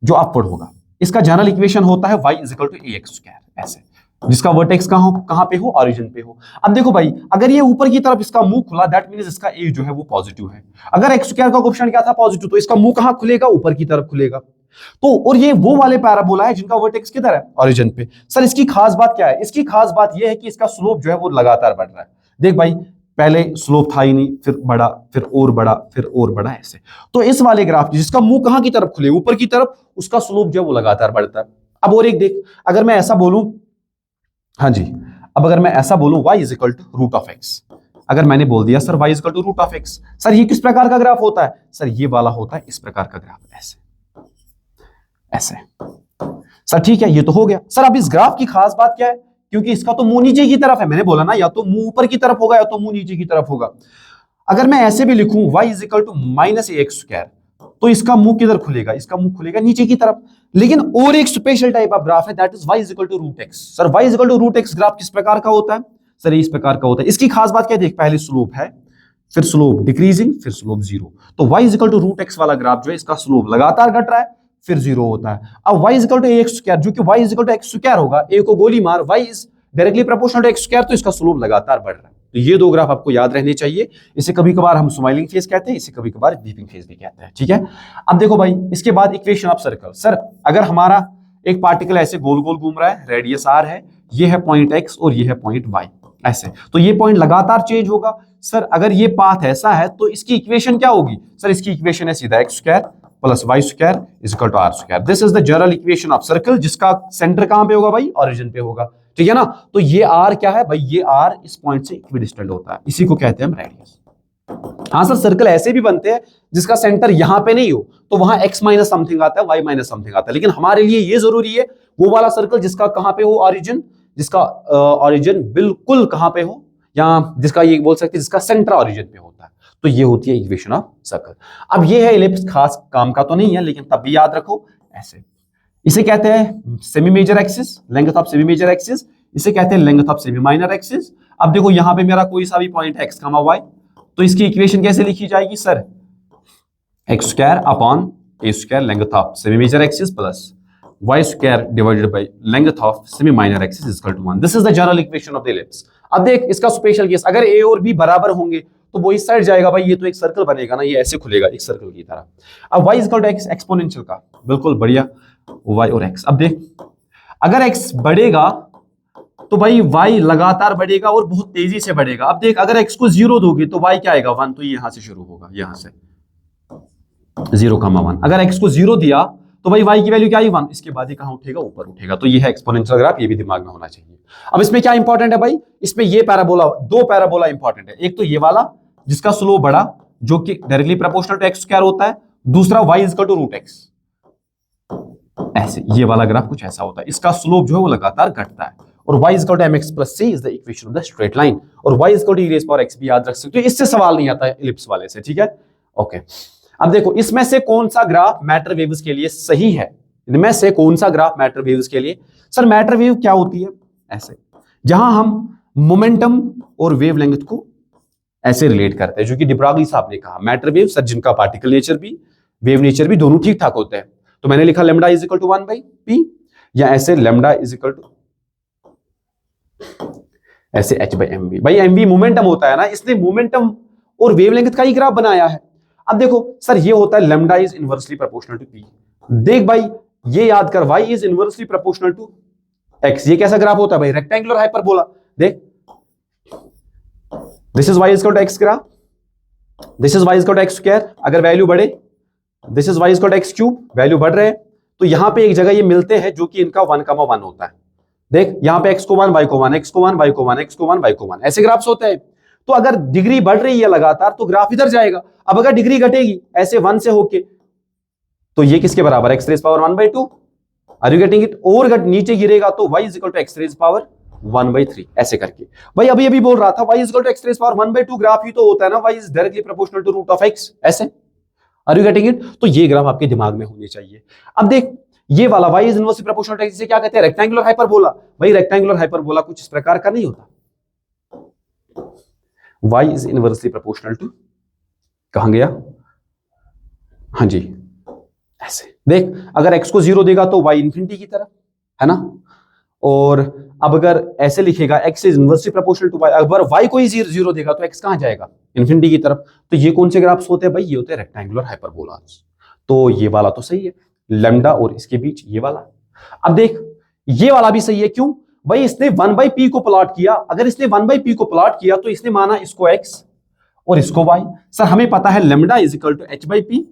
A: जो अपवर्ड होगा। इसका जनरल इक्वेशन होता है y is equal to ax square, ऐसे, जिसका वर्टेक्स कहां पे हो, ओरिजिन पे हो। अब देखो भाई अगर ये ऊपर की तरफ इसका मुंह खुला, दैट मींस इसका a जो है वो पॉजिटिव है। अगर x स्क्वायर का कोएफिशिएंट क्या था, पॉजिटिव, तो इसका मुंह कहां खुलेगा, ऊपर की तरफ खुलेगा। तो और ये वो वाले पैराबोला है जिनका वर्टेक्स किधर है, ओरिजिन पे। सर इसकी खास बात क्या है, इसकी खास बात ये है कि इसका स्लोप जो है वो लगातार बढ़ रहा है। देख भाई पहले स्लोप था ही नहीं, फिर बढ़ा, फिर और बढ़ा, फिर और बढ़ा, ऐसे। तो इस वाले ग्राफ जिसका मुंह कहां की तरफ खुले, ऊपर की तरफ, उसका स्लोप जो है वो लगातार बढ़ता है। अब और एक देख, अगर मैं ऐसा बोलूं, हाँ जी, अब अगर मैं ऐसा बोलूं y is equal to root of x, अगर मैंने बोल दिया sir y is equal to root of x, sir ये किस प्रकार का ग्राफ होता है, सर ये वाला होता है इस प्रकार का ग्राफ, ऐसे ऐसे। सर ठीक है, ये तो हो गया। सर अब इस ग्राफ की खास बात क्या है, क्योंकि इसका तो मुंह नीचे की तरफ है, मैंने बोला ना, या तो मुंह ऊपर की तरफ होगा या तो मुंह नीचे की तरफ होगा। अगर मैं ऐसे भी लिखूं y is equal to minus a x square, तो इसका मुंह किधर खुलेगा, इसका मुंह खुलेगा नीचे की तरफ। लेकिन और एक स्पेशल टाइप ऑफ ग्राफ है, that is y is equal to root x. Sir y is equal to root x graph किस प्रकार का होता है, सर इस प्रकार का होता है। इसकी खास बात क्या है, देख पहले स्लोप है, फिर स्लोप डिक्रीजिंग, फिर स्लोप 0। तो y is equal to root x वाला ग्राफ जो है, इसका स्लोप लगातार घट रहा है, फिर 0 होता है। अब y is equal to x square, जो कि y is equal to x square होगा, a को गोली मार, y is directly proportional to x square, तो इसका स्लोप लगातार बढ़ रहा है। तो ये दो ग्राफ आपको याद रहने चाहिए। इसे कभी कभार हम स्माइलिंग फेस कहते हैं, इसे कभी कभार वीपिंग फेस भी कहते हैं, ठीक है। अब देखो भाई इसके बाद इक्वेशन ऑफ सर्कल। सर अगर हमारा एक पार्टिकल ऐसे गोल गोल घूम रहा है, रेडियस r है, ये है पॉइंट x और ये है पॉइंट y, ऐसे, तो ये पॉइंट लगातार चेंज होगा। सर अगर ये पाथ ऐसा है तो इसकी इक्वेशन क्या होगी, सर इसकी इक्वेशन है सीधा x square plus y square is equal to r square. This is the general equation of circle, जिसका सेंटर कहां पे होगा भाई, ओरिजिन पे होगा, ठीक है ना। तो ये r क्या है भाई, ये r इस पॉइंट से इक्विडिस्टेंट होता है, इसी को कहते हैं हम रेडियस। हाँ सर सर्कल ऐसे भी बनते हैं जिसका सेंटर यहां पे नहीं हो, तो वहां x माइनस समथिंग आता है, y माइनस समथिंग आता है, लेकिन हमारे लिए ये जरूरी है वो वाला सर्कल जिसका कहां पे हो ओरिजिन, जिसका ओरिजिन बिल्कुल कहां पे हो, या जिसका ये बोल सकते हैं जिसका सेंटर ओरिजिन पे होता है। तो ये होती है इक्वेशन ऑफ सर्कल। अब ये है इलिप्स, खास काम का तो नहीं है, लेकिन तब भी याद रखो ऐसे। इसे कहते हैं semi major axis, length of semi major axis, इसे कहते हैं length of semi minor axis. अब देखो यहां पे मेरा कोई सा भी पॉइंट है x, y, तो इसकी इक्वेशन कैसे लिखी जाएगी sir, x square upon a square length of semi major axis plus y square divided by length of semi minor axis is equal to 1। This is the general equation of the ellipse. अब देख इसका special case, अगर a और b बराबर होंगे तो वो इस साइड जाएगा भाई, ये तो एक सर्कल बनेगा ना, ये ऐसे खुलेगा एक सर्कल की तरह। अब y is equal to x exponential का, बिल्कुल बढ़िया, y और x। अब देख अगर x बढ़ेगा तो भाई y लगातार बढ़ेगा और बहुत तेजी से बढ़ेगा। अब देख अगर x को 0 दोगे तो y क्या आएगा 1, तो ये यहां से शुरू होगा, यहां से 0,1। अगर x को 0 दिया तो भाई y की वैल्यू क्या आई 1, इसके बाद ये कहां उठेगा, ऊपर उठेगा। तो ये है एक्सपोनेंशियल ग्राफ, ये भी दिमाग में होना चाहिए। अब इसमें क्या इंपॉर्टेंट है भाई, इसमें ये पैराबोला, दो पैराबोला इंपॉर्टेंट है। एक तो ये वाला जिसका स्लोप बढ़ा, जो कि directly proportional to x square होता है, दूसरा y is equal to root x, ऐसे। ये वाला ग्राफ कुछ ऐसा होता है, इसका स्लोप जो है वो लगातार घटता है। और y is equal to mx plus c is the equation of the straight line, और y is equal to e raise power x भी याद रख सकते हो, इससे सवाल नहीं आता है इलिप्स वाले से, ठीक है, ओके। अब देखो इसमें से कौन सा ग्राफ मैटर वेव्स के लिए सही है, इनमें से कौन सा ग्राफ मैटर वेव्स के लिए। सर मैटर वेव क्या होती है, ऐसे जहां हम मोमेंटम और वेवलेंथ को ऐसे रिलेट करते हैं, जो कि डी ब्रॉगली साहब ने कहा मैटर वेव सर जिनका पार्टिकल नेचर भी वेव नेचर भी दोनों ठीक ठाक होते हैं। तो मैंने लिखा lambda is equal to 1/p, या ऐसे लैम्डा इज इक्वल टू ऐसे h/mv। भाई mv मोमेंटम होता है ना, इसने मोमेंटम और वेवलेंथ का ही ग्राफ बनाया है। अब देखो सर ये होता है lambda is inversely proportional to p। देख भाई ये याद कर, y is inversely proportional to x। ये कैसा ग्राफ होता है भाई, रेक्टेंगुलर हाइपरबोला। देख this is y is equal to x graph, this is y is equal to x square. अगर वैल्यू बढ़े this is y is equal to x cube, value बढ़ रहे हैं तो यहां पे एक जगह ये मिलते हैं जो कि इनका 1,1 होता है। देख यहां पे x को 1 y को 1 x को 1 y को 1 x को 1 y को 1 ऐसे ग्राफ्स होते हैं। तो अगर डिग्री बढ़ रही है लगातार तो ग्राफ इधर जाएगा। अब अगर डिग्री घटेगी ऐसे 1 से होके तो ये किसके बराबर, x raise power 1/2। Are you getting it. और नीचे गिरेगा तो y is equal to x raise power 1/3 ऐसे करके। भाई अभी अभी बोल रहा था y is equal to x raise power 1/2 graph ही तो होता है ना, y is directly proportional to root of x ऐसे। Are you getting it. तो ये ग्राफ आपके दिमाग में होने चाहिए। अब देख ये वाला y is inversely proportional to x, इसे क्या कहते हैं, रेक्टेंगुलर हाइपरबोला। भाई रेक्टेंगुलर हाइपरबोला कुछ इस प्रकार का नहीं होता, y is inversely proportional to, कहां गया, हाँ जी ऐसे। देख अगर x को 0 देगा तो y इंफिनिटी की तरफ है ना, और अब अगर ऐसे लिखेगा x is inversely proportional to y, अगर y को ही 0 देगा तो x कहां जाएगा, इंफिनिटी की तरफ। तो ये कौन से ग्राफ्स होते हैं भाई, ये होते हैं रेक्टेंगुलर हाइपरबोलास। तो ये वाला तो सही है, लैम्डा और इसके बीच ये वाला। अब देख ये वाला भी सही है, क्यों भाई, इसने 1/p को प्लॉट किया। अगर इसने 1/p को प्लॉट किया तो इसने माना इसको x और इसको y। सर हमें पता है lambda is equal to h/p।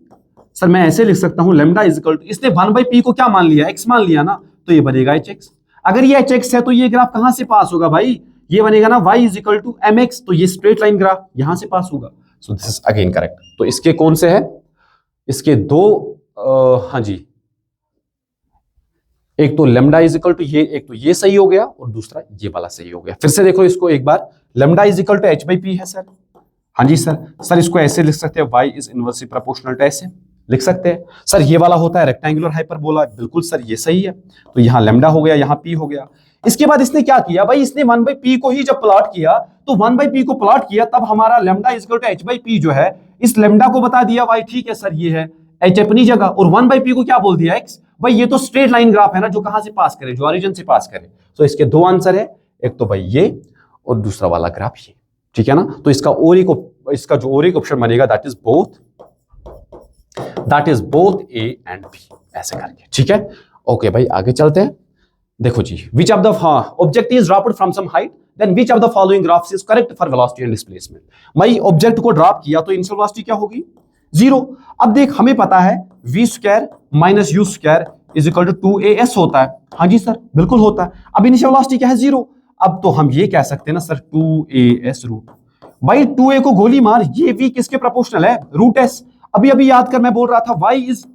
A: Sir मैं ऐसे लिख सकता हूं लैम्डा इज इक्वल टू, इसने 1/p को क्या मान लिया, x मान लिया ना, तो ये बनेगा hx। अगर ये hx है तो ये ग्राफ कहां से पास होगा भाई, ये बनेगा ना y is equal to mx, तो ये स्ट्रेट लाइन ग्राफ यहां से पास होगा। सो दिस इज अगेन करेक्ट। तो इसके कौन से है, इसके दो हाँ जी, एक तो लैम्डा इज इक्वल टू ये, एक तो ये सही हो गया और दूसरा ये वाला सही हो गया। फिर से देखो इसको एक बार, lambda is equal to h/p है सर, हाँ जी सर। सर इसको ऐसे लिख सकते हैं, y is inversely proportional to ऐसे लिख सकते हैं। सर ये वाला होता है रेक्टेंगुलर हाइपरबोला, बिल्कुल सर ये सही है। तो यहाँ लैम्डा हो गया, यहाँ p हो गया। इसके बाद इसने क्या किया भाई, इसने 1/p को ही जब प्लॉट किया तो 1/p को प्लॉट किया, तब हमारा lambda is equal to h/p जो है, इस लैम्डा को बता दिया भाई ठीक है सर ये है h अपनी जगह, और 1/p को क्या बोल दिया x। भाई ये तो स्ट्रेट लाइन ग्राफ है ना, जो कहां से पास करे, जो ओरिजिन से पास करे। तो इसके दो आंसर है, एक तो भाई ये और दूसरा वाला ग्राफ ये, ठीक है ना। तो इसका जो और एक ऑप्शन बनेगा that is both A and B ऐसे करके, ठीक है। ओके भाई आगे चलते हैं। देखो जी, which of the object is dropped from some height, then which of the following graphs is correct for velocity and displacement. भाई ऑब्जेक्ट को ड्रॉप किया तो इनिशियल वेलोसिटी क्या होगी, 0। अब देख हमें पता है v² minus u² is equal to 2as होता है, हाँ जी सर बिल्कुल होता है। अब इनिशियल वेलोसिटी क्या है, 0। अब तो हम ये कह सकते हैं ना सर 2as रूट, भाई 2a को गोली मार, ये v किसके प्रोपोर्शनल है, रूट s। अभी अभी याद कर मैं बोल रहा था y is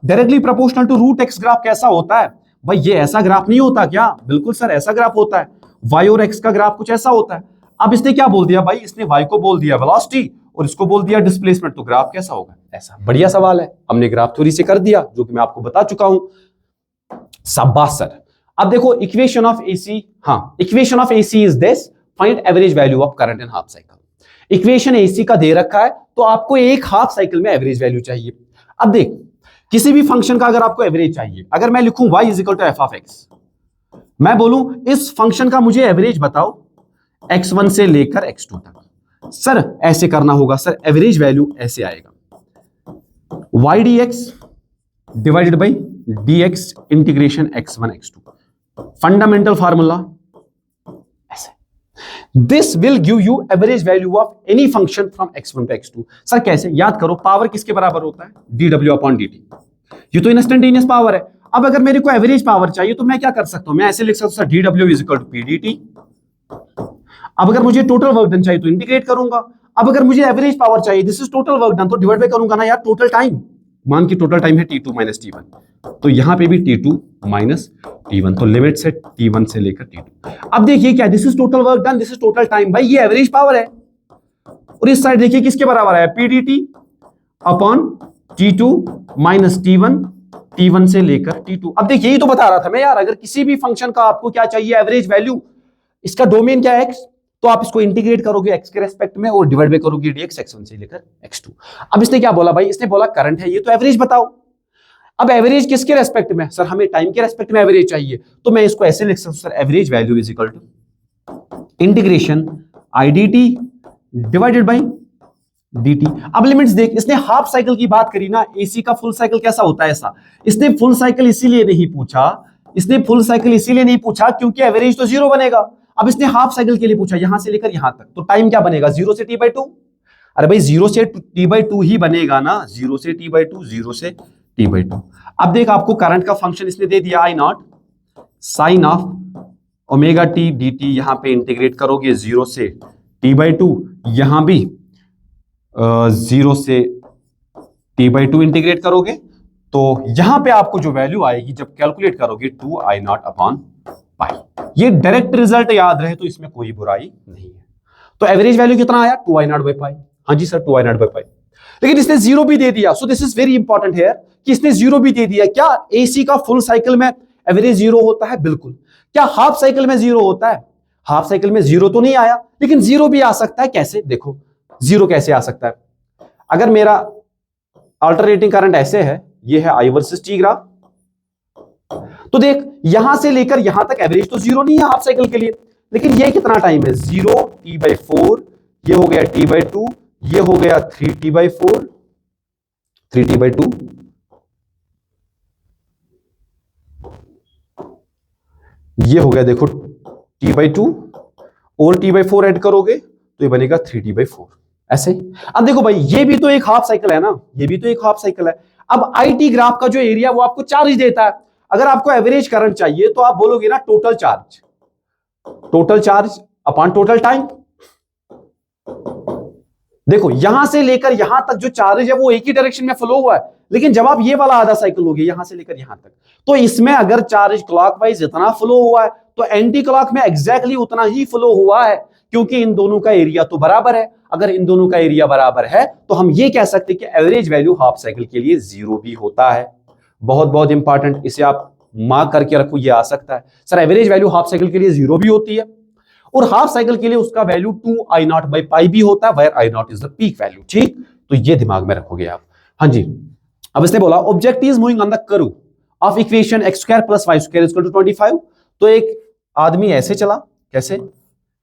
A: directly proportional to root x। Graph कैसा होता है भाई, ये ऐसा ग्राफ नहीं होता क्या, बिल्कुल सर ऐसा ग्राफ होता है, y और x का ग्राफ कुछ ऐसा होता है। अब इसने क्या बोल दिया भाई, इसने y को बोल दिया वेलोसिटी और इसको बोल दिया डिस्प्लेसमेंट, तो ग्राफ कैसा होगा ऐसा। बढ़िया सवाल है, हमने ग्राफ थ्योरी से कर दिया जो कि मैं आपको बता चुका हूं, शाबाश सर। अब देखो इक्वेशन ऑफ एसी, हाँ equation of AC is this, find average value of current in half cycle. Equation AC का दे रखा है तो आपको एक हाफ साइकिल में एवरेज वैल्यू चाहिए। अब देख किसी भी फंक्शन का अगर आपको एवरेज चाहिए, अगर मैं लिखूं y is equal to f of x, मैं बोलूं इस फंक्शन का मुझे एवरेज बताओ x1 से लेकर x2 तक, सर ऐसे करना होगा सर, एवरेज वैल्यू ऐसे आएगा y dx divided by dx integration x1 x2, fundamental formula ऐसे। This will give you average value of any function from x1 to x2। Sir कैसे, याद करो पावर किसके बराबर होता है, dw अपॉन dt। ये तो इंस्टेंटेनियस पावर है। अब अगर मेरे को एवरेज पावर चाहिए तो मैं क्या कर सकता हूं, मैं ऐसे लिख सकता हूं sir dw is equal to p dt। अब अगर मुझे टोटल वर्क डन चाहिए तो इंटीग्रेट करूंगा। अब अगर मुझे एवरेज पावर चाहिए, this is total work done, तो डिवाइड बाय करूंगा ना यार टोटल टाइम। मान की टोटल टाइम है t2 माइनस t1, तो यहां पे भी t2 माइनस t1, तो लिमिट से t1 से लेकर t2। अब देखिए क्या, this is total work done, this is total time, भाई ये एवरेज पावर है। और इस साइड देखिए किसके बराबर है, p dt upon T2 minus T1 से लेकर T2। अब देखिए, यही तो बता रहा था मैं यार, अगर किसी भी फंक्शन का आपको क्या चाहिए, एवरेज वैल्यू, इसका डोमेन क्या है x, तो आप इसको इंटीग्रेट करोगे x के रेस्पेक्ट में और डिवाइड बाय करोगे dx x1 से लेकर x2। अब इसने क्या बोला भाई, इसने बोला करंट है ये, तो एवरेज बताओ। अब एवरेज किसके रेस्पेक्ट में, सर हमें टाइम के रेस्पेक्ट में एवरेज चाहिए, तो मैं इसको ऐसे लिख सकता हूं sir, average value is equal to integration IDT divided by dt। अब लिमिट्स देख, इसने हाफ साइकिल की बात करी ना, एसी का फुल साइकिल कैसा होता है ऐसा। इसने फुल साइकिल इसीलिए नहीं पूछा, इसने फुल साइकिल इसीलिए नहीं पूछा क्योंकि एवरेज तो 0 बनेगा। अब इसने हाफ साइकिल के लिए पूछा, यहां से लेकर यहां तक, तो टाइम क्या बनेगा, 0 से t/2। अरे भाई 0 से t/2 ही बनेगा ना, 0 से t/2, 0 से t/2। अब देख, आपको करंट का फंक्शन इसने दे दिया I0 sine of omega t dt, यहां पे इंटीग्रेट करोगे 0 से t/2, यहां भी 0 से t/2 इंटीग्रेट करोगे, तो यहां पे आपको जो वैल्यू आएगी जब कैलकुलेट करोगे 2I0 अपॉन पाई। ये डायरेक्ट रिजल्ट याद रहे तो इसमें कोई बुराई नहीं है। तो एवरेज वैल्यू कितना आया, 2I0 बाई पाई। हाँ जी सर 2I0 बाई पाई, लेकिन इसने 0 भी दे दिया। सो this is very important here कि इसने 0 भी दे दिया। क्या एसी का फुल साइकिल में एवरेज 0 होता है, बिल्कुल। क्या हाफ साइकिल में 0 होता है, हाफ साइकिल में 0 तो नहीं आया, लेकिन 0 भी आ सकता है। कैसे, देखो 0 कैसे आ सकता है। अगर मेरा अल्टरनेटिंग करंट ऐसे है, ये है I वर्सेस T ग्राफ, तो देख यहां से लेकर यहां तक एवरेज तो 0 नहीं है हाफ साइकिल के लिए, लेकिन ये कितना टाइम है, 0 t/4, ये हो गया t/2, ये हो गया 3t/4, 3t/2, ये हो गया देखो t/2 और t/4 ऐड करोगे तो ये बनेगा 3t/4। ऐसे ही अब देखो भाई, ये भी तो एक हाफ साइकिल है ना, ये भी तो एक हाफ साइकिल है। अब IT ग्राफ का जो एरिया वो आपको चार्ज देता है। अगर आपको एवरेज करंट चाहिए तो आप बोलोगे ना total charge upon total time. देखो यहां से लेकर यहां तक जो चार्ज है वो एक ही डायरेक्शन में फ्लो हुआ है, लेकिन जब आप ये वाला आधा साइकिल लोगे यहां से लेकर यहां तक, तो इसमें अगर चार्ज क्लॉकवाइज इतना फ्लो हुआ है तो एंटी क्लॉक में एग्जैक्टली उतना ही फ्लो हुआ है, क्योंकि इन दोनों का एरिया तो बराबर है। अगर इन दोनों का एरिया बराबर है तो हम ये कह सकते हैं कि एवरेज वैल्यू हाफ साइकिल के लिए 0 भी होता है। बहुत बहुत इंपॉर्टेंट, इसे आप मार्क करके रखो, ये आ सकता है sir average value half cycle के लिए 0 भी होती है, और हाफ साइकिल के लिए उसका वैल्यू 2I0 बाई पाई भी होता है, where I0 is the peak value. ठीक, तो ये दिमाग में रखोगे आप। हाँ जी, अब इसने बोला object is moving on the curve of equation x² + y² equal to 25। तो एक आदमी ऐसे चला, कैसे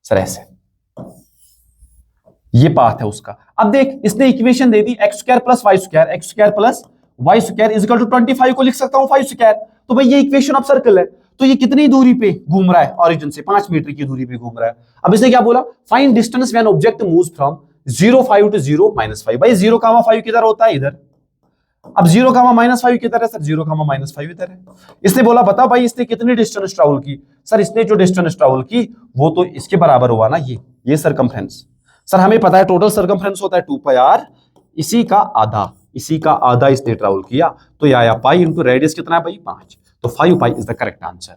A: सर, ऐसे, ये पाथ है उसका। अब देख इसने इक्वेशन दे दी x² + y², x² + y² is equal to 25 को लिख सकता हूं 5²। तो भाई ये इक्वेशन ऑफ सर्कल है, तो ये कितनी दूरी पे घूम रहा है, ओरिजिन से 5 मीटर की दूरी पे घूम रहा है। अब इसने क्या बोला, find distance when object moves from 0,5 to 0,5। भाई 0,5 किधर होता है, इधर। अब 0,-5 किधर है सर, 0,-5 इधर है। इसने बोला बता भाई इसने कितनी डिस्टेंस ट्रैवल की। सर इसने जो डिस्टेंस ट्रैवल की वो तो इसके बराबर हुआ ना, ये सर्कमफ्रेंस। सर हमें पता है टोटल सर्कमफ्रेंस होता है 2πr, इसी का आधा इसने ट्रैवल किया, तो ये आया पाई इंटू रेडियस कितना है भाई 5, तो 5π is the correct answer,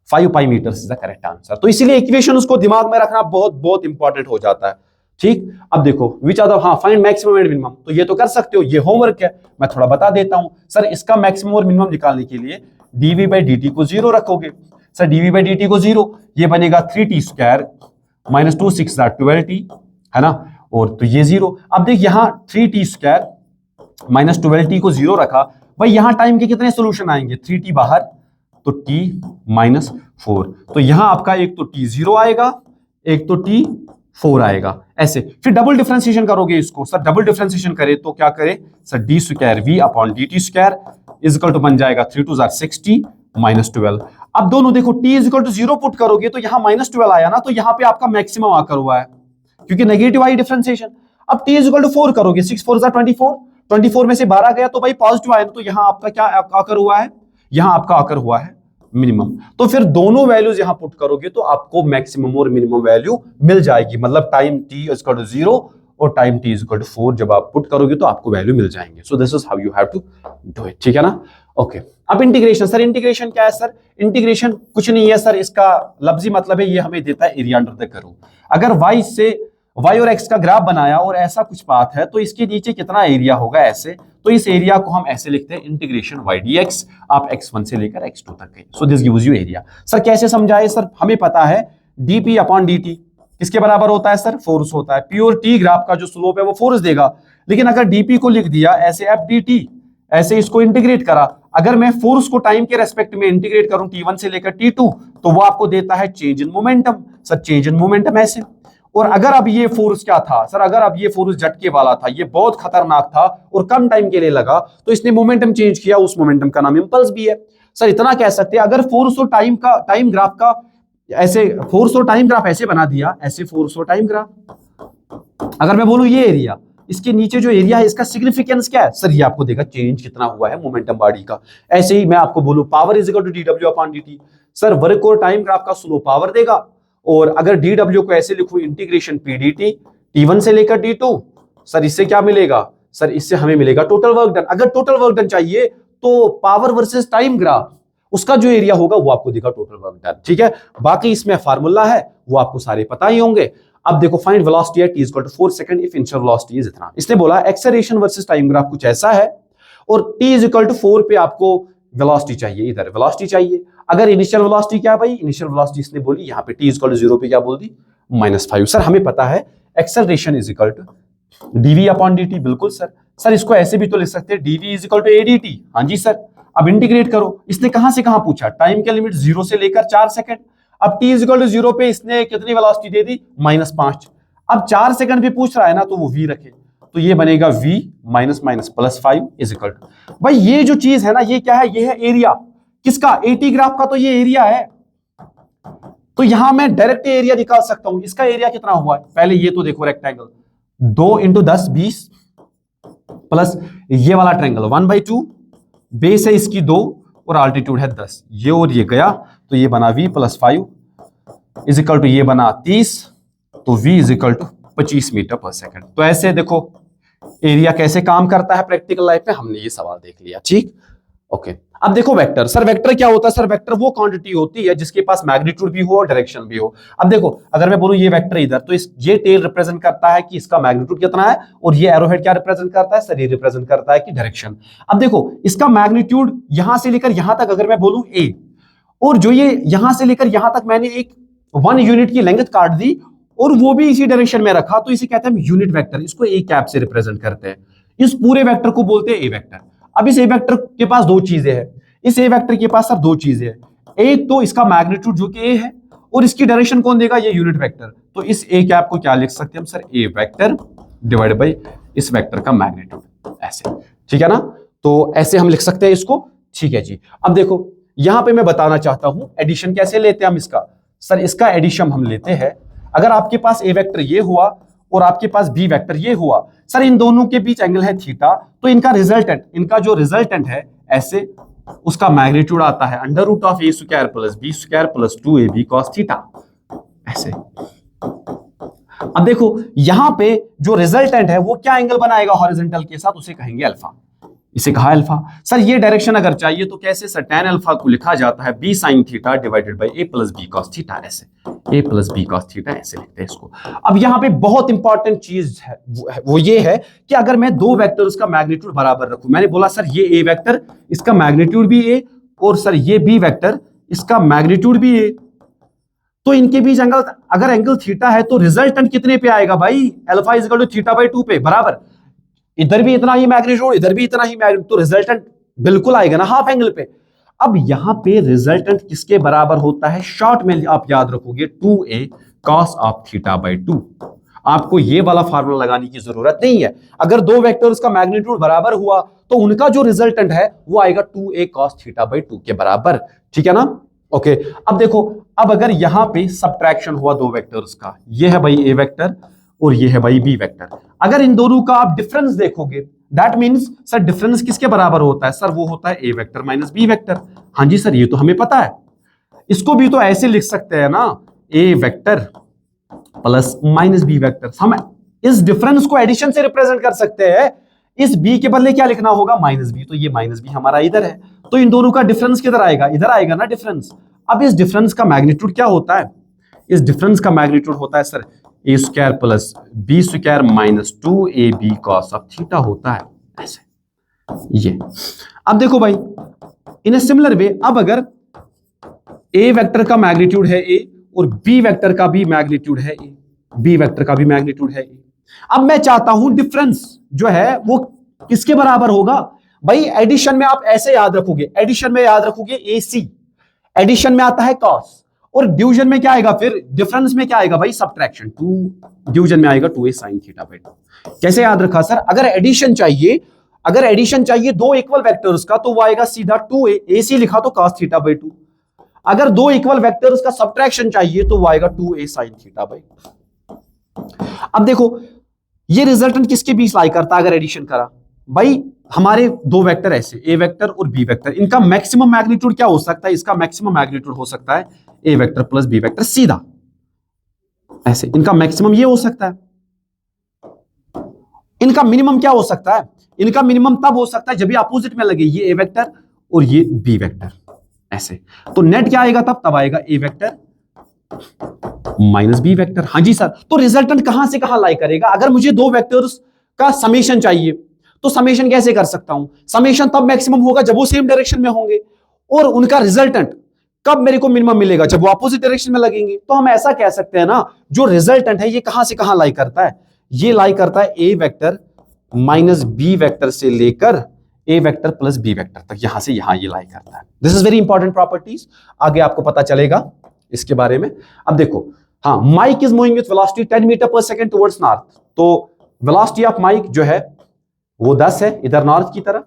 A: 5π metres is the correct answer. तो इसीलिए इक्वेशन उसको दिमाग में रखना बहुत बहुत इंपॉर्टेंट हो जाता है। ठीक, अब देखो विच आर द, हाँ फाइंड मैक्सिमम एंड मिनिमम, तो ये तो कर सकते हो, ये होमवर्क है, मैं थोड़ा बता देता हूं। सर इसका मैक्सिमम और मिनिमम निकालने के लिए dv/dt को 0 रखोगे। सर dv/dt को 0, ये बनेगा 3t² - 2 6 12t, है ना, और तो ये 0। अब देख यहां 3t² - 12t को 0 रखा, भाई यहां टाइम के कितने सोल्यूशन आएंगे, 3t बाहर तो t - 4, तो यहां आपका एक तो t0 आएगा, एक तो t4 आएगा, ऐसे। फिर डबल डिफरेंशिएशन करोगे इसको। सर डबल डिफरेंशिएशन करे तो क्या करे sir, d²v/dt² is equal to बन जाएगा 3 × 2 = 60 - 12। अब दोनों देखो t = 0 पुट करोगे तो यहां -12 आया ना, तो यहां पे आपका मैक्सिमम आकर हुआ है, क्योंकि नेगेटिव आई डिफरेंशिएशन। अब t = 4 करोगे, 6 × 4 = 24, 24 में से 12 गया तो भाई पॉजिटिव आया, तो यहां आपका क्या आकर हुआ है, यहां आपका आकर हुआ है मिनिमम। तो फिर दोनों वैल्यूज यहां पुट करोगे तो आपको मैक्सिमम और मिनिमम वैल्यू मिल जाएगी, मतलब टाइम t = 0 और टाइम t = 4 जब आप पुट करोगे तो आपको वैल्यू मिल जाएंगे। So this is how you have to do it, ठीक है ना। ओके, अब इंटीग्रेशन। सर इंटीग्रेशन क्या है सर, इंटीग्रेशन कुछ नहीं है सर, इसका लफ्जी मतलब है ये हमें देता है एरिया अंडर द कर्व। अगर y से y और x का ग्राफ बनाया और ऐसा कुछ पाथ है, तो इसके नीचे कितना एरिया होगा ऐसे, तो इस एरिया को हम ऐसे लिखते हैं इंटीग्रेशन y dx, आप x1 से लेकर x2 तक गए, so this gives you area. Sir कैसे समझाए? सर हमें पता है dp अपॉन dt किसके बराबर होता है सर? फोर्स होता है। प्योर t ग्राफ का जो स्लोप है वो फोर्स देगा, लेकिन अगर dp को लिख दिया ऐसे f dt, ऐसे इसको इंटीग्रेट करा, अगर मैं फोर्स को टाइम के रेस्पेक्ट में इंटीग्रेट करूं t1 से लेकर t2, तो वो आपको देता है change in momentum. Sir change in momentum ऐसे। और अगर अब ये फोर्स क्या था सर? अगर अब ये फोर्स झटके वाला था, ये बहुत खतरनाक था और कम टाइम के लिए लगा, तो इसने मोमेंटम चेंज किया, उस मोमेंटम का नाम इंपल्स भी है। सर इतना कह सकते हैं, अगर फोर्स और टाइम ग्राफ का ऐसे, फोर्स और टाइम ग्राफ ऐसे बना दिया, ऐसे फोर्स और टाइम ग्राफ, अगर मैं बोलूं ये एरिया, इसके नीचे जो एरिया है इसका सिग्निफिकेंस क्या है सर? ये आपको देगा चेंज कितना हुआ है मोमेंटम बॉडी का। ऐसे ही मैं आपको बोलूं power is equal to dw upon dt, sir work और टाइम ग्राफ का स्लो पावर देगा। और अगर dw को ऐसे लिखूं इंटीग्रेशन p dt, t1 से लेकर t2, सर इससे क्या मिलेगा सर? इससे हमें मिलेगा टोटल वर्क डन। अगर टोटल वर्क डन चाहिए तो पावर वर्सेस टाइम ग्राफ, उसका जो एरिया होगा वो आपको देगा टोटल वर्क डन। ठीक है, बाकी इसमें फार्मूला है वो आपको सारे पता ही होंगे। अब देखो find velocity at t equal to 4 second if initial velocity is इतना। इसने बोला एक्सेलरेशन वर्सेस टाइम ग्राफ कुछ ऐसा है और t इज इक्वल टू 4 पे आपको वेलोसिटी चाहिए, इधर वेलोसिटी चाहिए। अगर इनिशियल वेलोसिटी क्या है भाई? इनिशियल वेलोसिटी इसने बोली यहाँ पे t इज इक्वल टू 0 पे क्या बोल दी? -5। सर हमें पता है acceleration is equal to dv upon dt, बिल्कुल सर। सर इसको ऐसे भी तो लिख सकते हैं dv is equal to adt। हाँ जी सर। अब इंटीग्रेट करो, इसने कहां से कहां पूछा? टाइम के लिमिट 0 से लेकर 4 सेकंड। अब t इज इक्वल टू 0 पे इसने कितनी वेलोसिटी दे दी? -5। अब 4 सेकंड भी पूछ रहा है ना, तो वो v रखे, तो ये बनेगा v minus minus plus 5 is equal to, भाई ये जो चीज है ना, ये क्या है? ये है एरिया किसका? AT ग्राफ का, तो ये एरिया है। तो यहां मैं डायरेक्ट एरिया निकाल सकता हूं। इसका एरिया कितना हुआ है? पहले ये तो देखो, रेक्टेंगल 2 × 10 20 प्लस ये वाला ट्रायंगल 1/2, बेस है इसकी 2 और अल्टीट्यूड है 10, ये और ये गया, तो ये बना v + 5 इज इक्वल टू ये बना 30, तो v is equal to 25 metre per second. तो ऐसे देखो एरिया कैसे काम करता है प्रैक्टिकल लाइफ में, हमने ये सवाल देख लिया। ठीक, ओके। अब देखो वेक्टर। सर वेक्टर क्या होता है? सर वेक्टर वो क्वांटिटी होती है जिसके पास मैग्नीट्यूड भी हो और डायरेक्शन भी हो। अब देखो अगर मैं बोलूं ये वेक्टर इधर, तो ये टेल रिप्रेजेंट करता है कि इसका मैग्नीट्यूड कितना है, और ये एरोहेड क्या रिप्रेजेंट करता है सर? ये रिप्रेजेंट करता है कि डायरेक्शन। अब देखो इसका मैग्नीट्यूड यहां से लेकर यहां तक अगर मैं बोलूं a, और जो ये यहां से लेकर यहां तक मैंने एक 1 यूनिट की लेंथ काट दी और वो भी इसी डायरेक्शन में रखा, तो इसे कहते हैं यूनिट वेक्टर। इसको a कैप से रिप्रेजेंट करते हैं। इस पूरे वेक्टर को बोलते हैं a वेक्टर। अब इस a वेक्टर के पास दो चीजें हैं। इस a वेक्टर के पास सर दो चीजें हैं, एक तो इसका मैग्नीट्यूड जो कि a है, और इसकी डायरेक्शन कौन देगा? ये यूनिट वेक्टर। तो इस a कैप को क्या लिख सकते हैं हम sir? a vector divide by इस वेक्टर का मैग्नीट्यूड, ऐसे। ठीक है ना? तो ऐसे हम लिख सकते हैं इसको। ठीक है जी। अब देखो यहां पे मैं बताना चाहता हूं एडिशन कैसे लेते हैं हम इसका। सर इसका एडिशन हम लेते हैं, अगर आपके पास a वेक्टर ये हुआ और आपके पास b वेक्टर ये हुआ, सर इन दोनों के बीच एंगल है थीटा, तो इनका रिजल्टेंट, इनका जो रिजल्टेंट है ऐसे, उसका मैग्नीट्यूड आता है √a² + b² + 2ab cos theta, ऐसे। अब देखो यहां पे जो रिजल्टेंट है वो क्या एंगल बनाएगा हॉरिजॉन्टल के साथ? उसे कहेंगे अल्फा, इसे कहा अल्फा। सर ये डायरेक्शन अगर चाहिए तो कैसे? सर tan अल्फा को लिखा जाता है b sin theta divided by a + b cos theta, ऐसे a + b cos थीटा, ऐसे लिखते हैं इसको। अब यहां पे बहुत इंपॉर्टेंट चीज है, वो ये है कि अगर मैं दो वेक्टर्स का मैग्नीट्यूड बराबर रखूं, मैंने बोला सर ये a वेक्टर इसका मैग्नीट्यूड भी a, और सर ये b वेक्टर इसका मैग्नीट्यूड भी a, तो इनके बीच एंगल, अगर एंगल थीटा है तो रिजल्टेंट कितने पे आएगा भाई? अल्फा इज इक्वल टू θ/2 पे, बराबर। इधर भी इतना ही मैग्नीट्यूड, इधर भी इतना ही मैग्नीट्यूड, तो रिजल्टेंट बिल्कुल आएगा ना हाफ एंगल पे। अब यहां पे रिजल्टेंट किसके बराबर होता है? शॉर्ट में आप याद रखोगे 2a cos θ/2। आपको ये वाला फार्मूला लगाने की जरूरत नहीं है। अगर दो वेक्टर्स का मैग्नीट्यूड बराबर हुआ तो उनका जो रिजल्टेंट है वो आएगा 2a cos θ/2 के बराबर। ठीक है ना? ओके। अब देखो, अब अगर यहां पे सब्ट्रैक्शन हुआ दो वेक्टर्स का, ये है भाई a वेक्टर और ये है भाई b वेक्टर, अगर इन दोनों का आप डिफरेंस देखोगे, दैट मींस सर डिफरेंस किसके बराबर होता है? सर वो होता है a vector minus b vector. हाँ जी सर, ये तो हमें पता है। इसको भी तो ऐसे लिख सकते हैं ना, a vector plus minus b vector. हम इस डिफरेंस को एडिशन से रिप्रेजेंट कर सकते हैं। इस b के बदले क्या लिखना होगा? माइनस b, तो ये माइनस b हमारा इधर है, तो इन दोनों का डिफरेंस किधर आएगा? इधर आएगा ना डिफरेंस। अब इस डिफरेंस का मैग्नीट्यूड क्या होता है? इस डिफरेंस का मैग्नीट्यूड होता है sir A square plus B square minus 2ab cos of theta होता है, ऐसे ये। अब देखो भाई इन ए सिमिलर वे, अब अगर ए वेक्टर का मैग्नीट्यूड है ए और बी वेक्टर का भी मैग्नीट्यूड है ए, बी वेक्टर का भी मैग्नीट्यूड है ए, अब मैं चाहता हूं डिफरेंस जो है वो किसके बराबर होगा भाई। एडिशन में आप ऐसे याद रखोगे, एडिशन में याद रखोगे AC, एडिशन में आता है cos, और डिवीजन में क्या आएगा, फिर डिफरेंस में क्या आएगा भाई, सब्ट्रैक्शन। 2 डिवीजन में आएगा 2a sin थीटा बाई 2। कैसे याद रखा सर, अगर एडिशन चाहिए, अगर एडिशन चाहिए दो इक्वल वेक्टर्स का तो वो आएगा सीधा 2a, AC लिखा तो cos थीटा बाई 2। अगर दो इक्वल वेक्टर्स का सब्ट्रैक्शन चाहिए तो वो आएगा 2a sin थीटा बाई 2। अब देखो ये रिजल्टेंट किसके बीच लाई करता है अगर एडिशन करा भाई, हमारे दो वेक्टर ऐसे ए वेक्टर और बी वेक्टर, इनका मैक्सिमम मैग्नीट्यूड क्या हो सकता है, इसका मैक्सिमम मैग्नीट्यूड हो सकता है ए वेक्टर प्लस बी वेक्टर सीधा, ऐसे इनका मैक्सिमम ये हो सकता है। इनका मिनिमम क्या हो सकता है, इनका मिनिमम तब हो सकता है जब ये अपोजिट में लगे, ये ए वेक्टर और ये बी वेक्टर, ऐसे। तो नेट क्या आएगा तब आएगा ए वेक्टर माइनस बी वेक्टर। हाँ जी सर, तो रिजल्टेंट कहां से कहां लाई करेगा, अगर मुझे दो वेक्टर्स का समेशन चाहिए तो समेशन कैसे कर सकता हूं, समेशन तब मैक्सिमम होगा जब वो सेम डायरेक्शन में होंगे, और उनका रिजल्टेंट कब मेरे को मिनिमम मिलेगा, जब वो अपोजिट डायरेक्शन में लगेंगे। तो हम ऐसा कह सकते हैं ना, जो रिजल्टेंट है ये कहां से कहां लाई करता है, ये लाई करता है ए वेक्टर माइनस बी वेक्टर से लेकर ए वेक्टर प्लस बी वेक्टर तक, यहां से यहां ये लाई करता है। This is very important properties, आगे आपको पता चलेगा इसके बारे में। अब देखो, हाँ, Mike is moving with velocity 10 metre per second towards north, तो वेलोसिटी ऑफ माइक जो है वो 10 है इधर नॉर्थ की तरफ,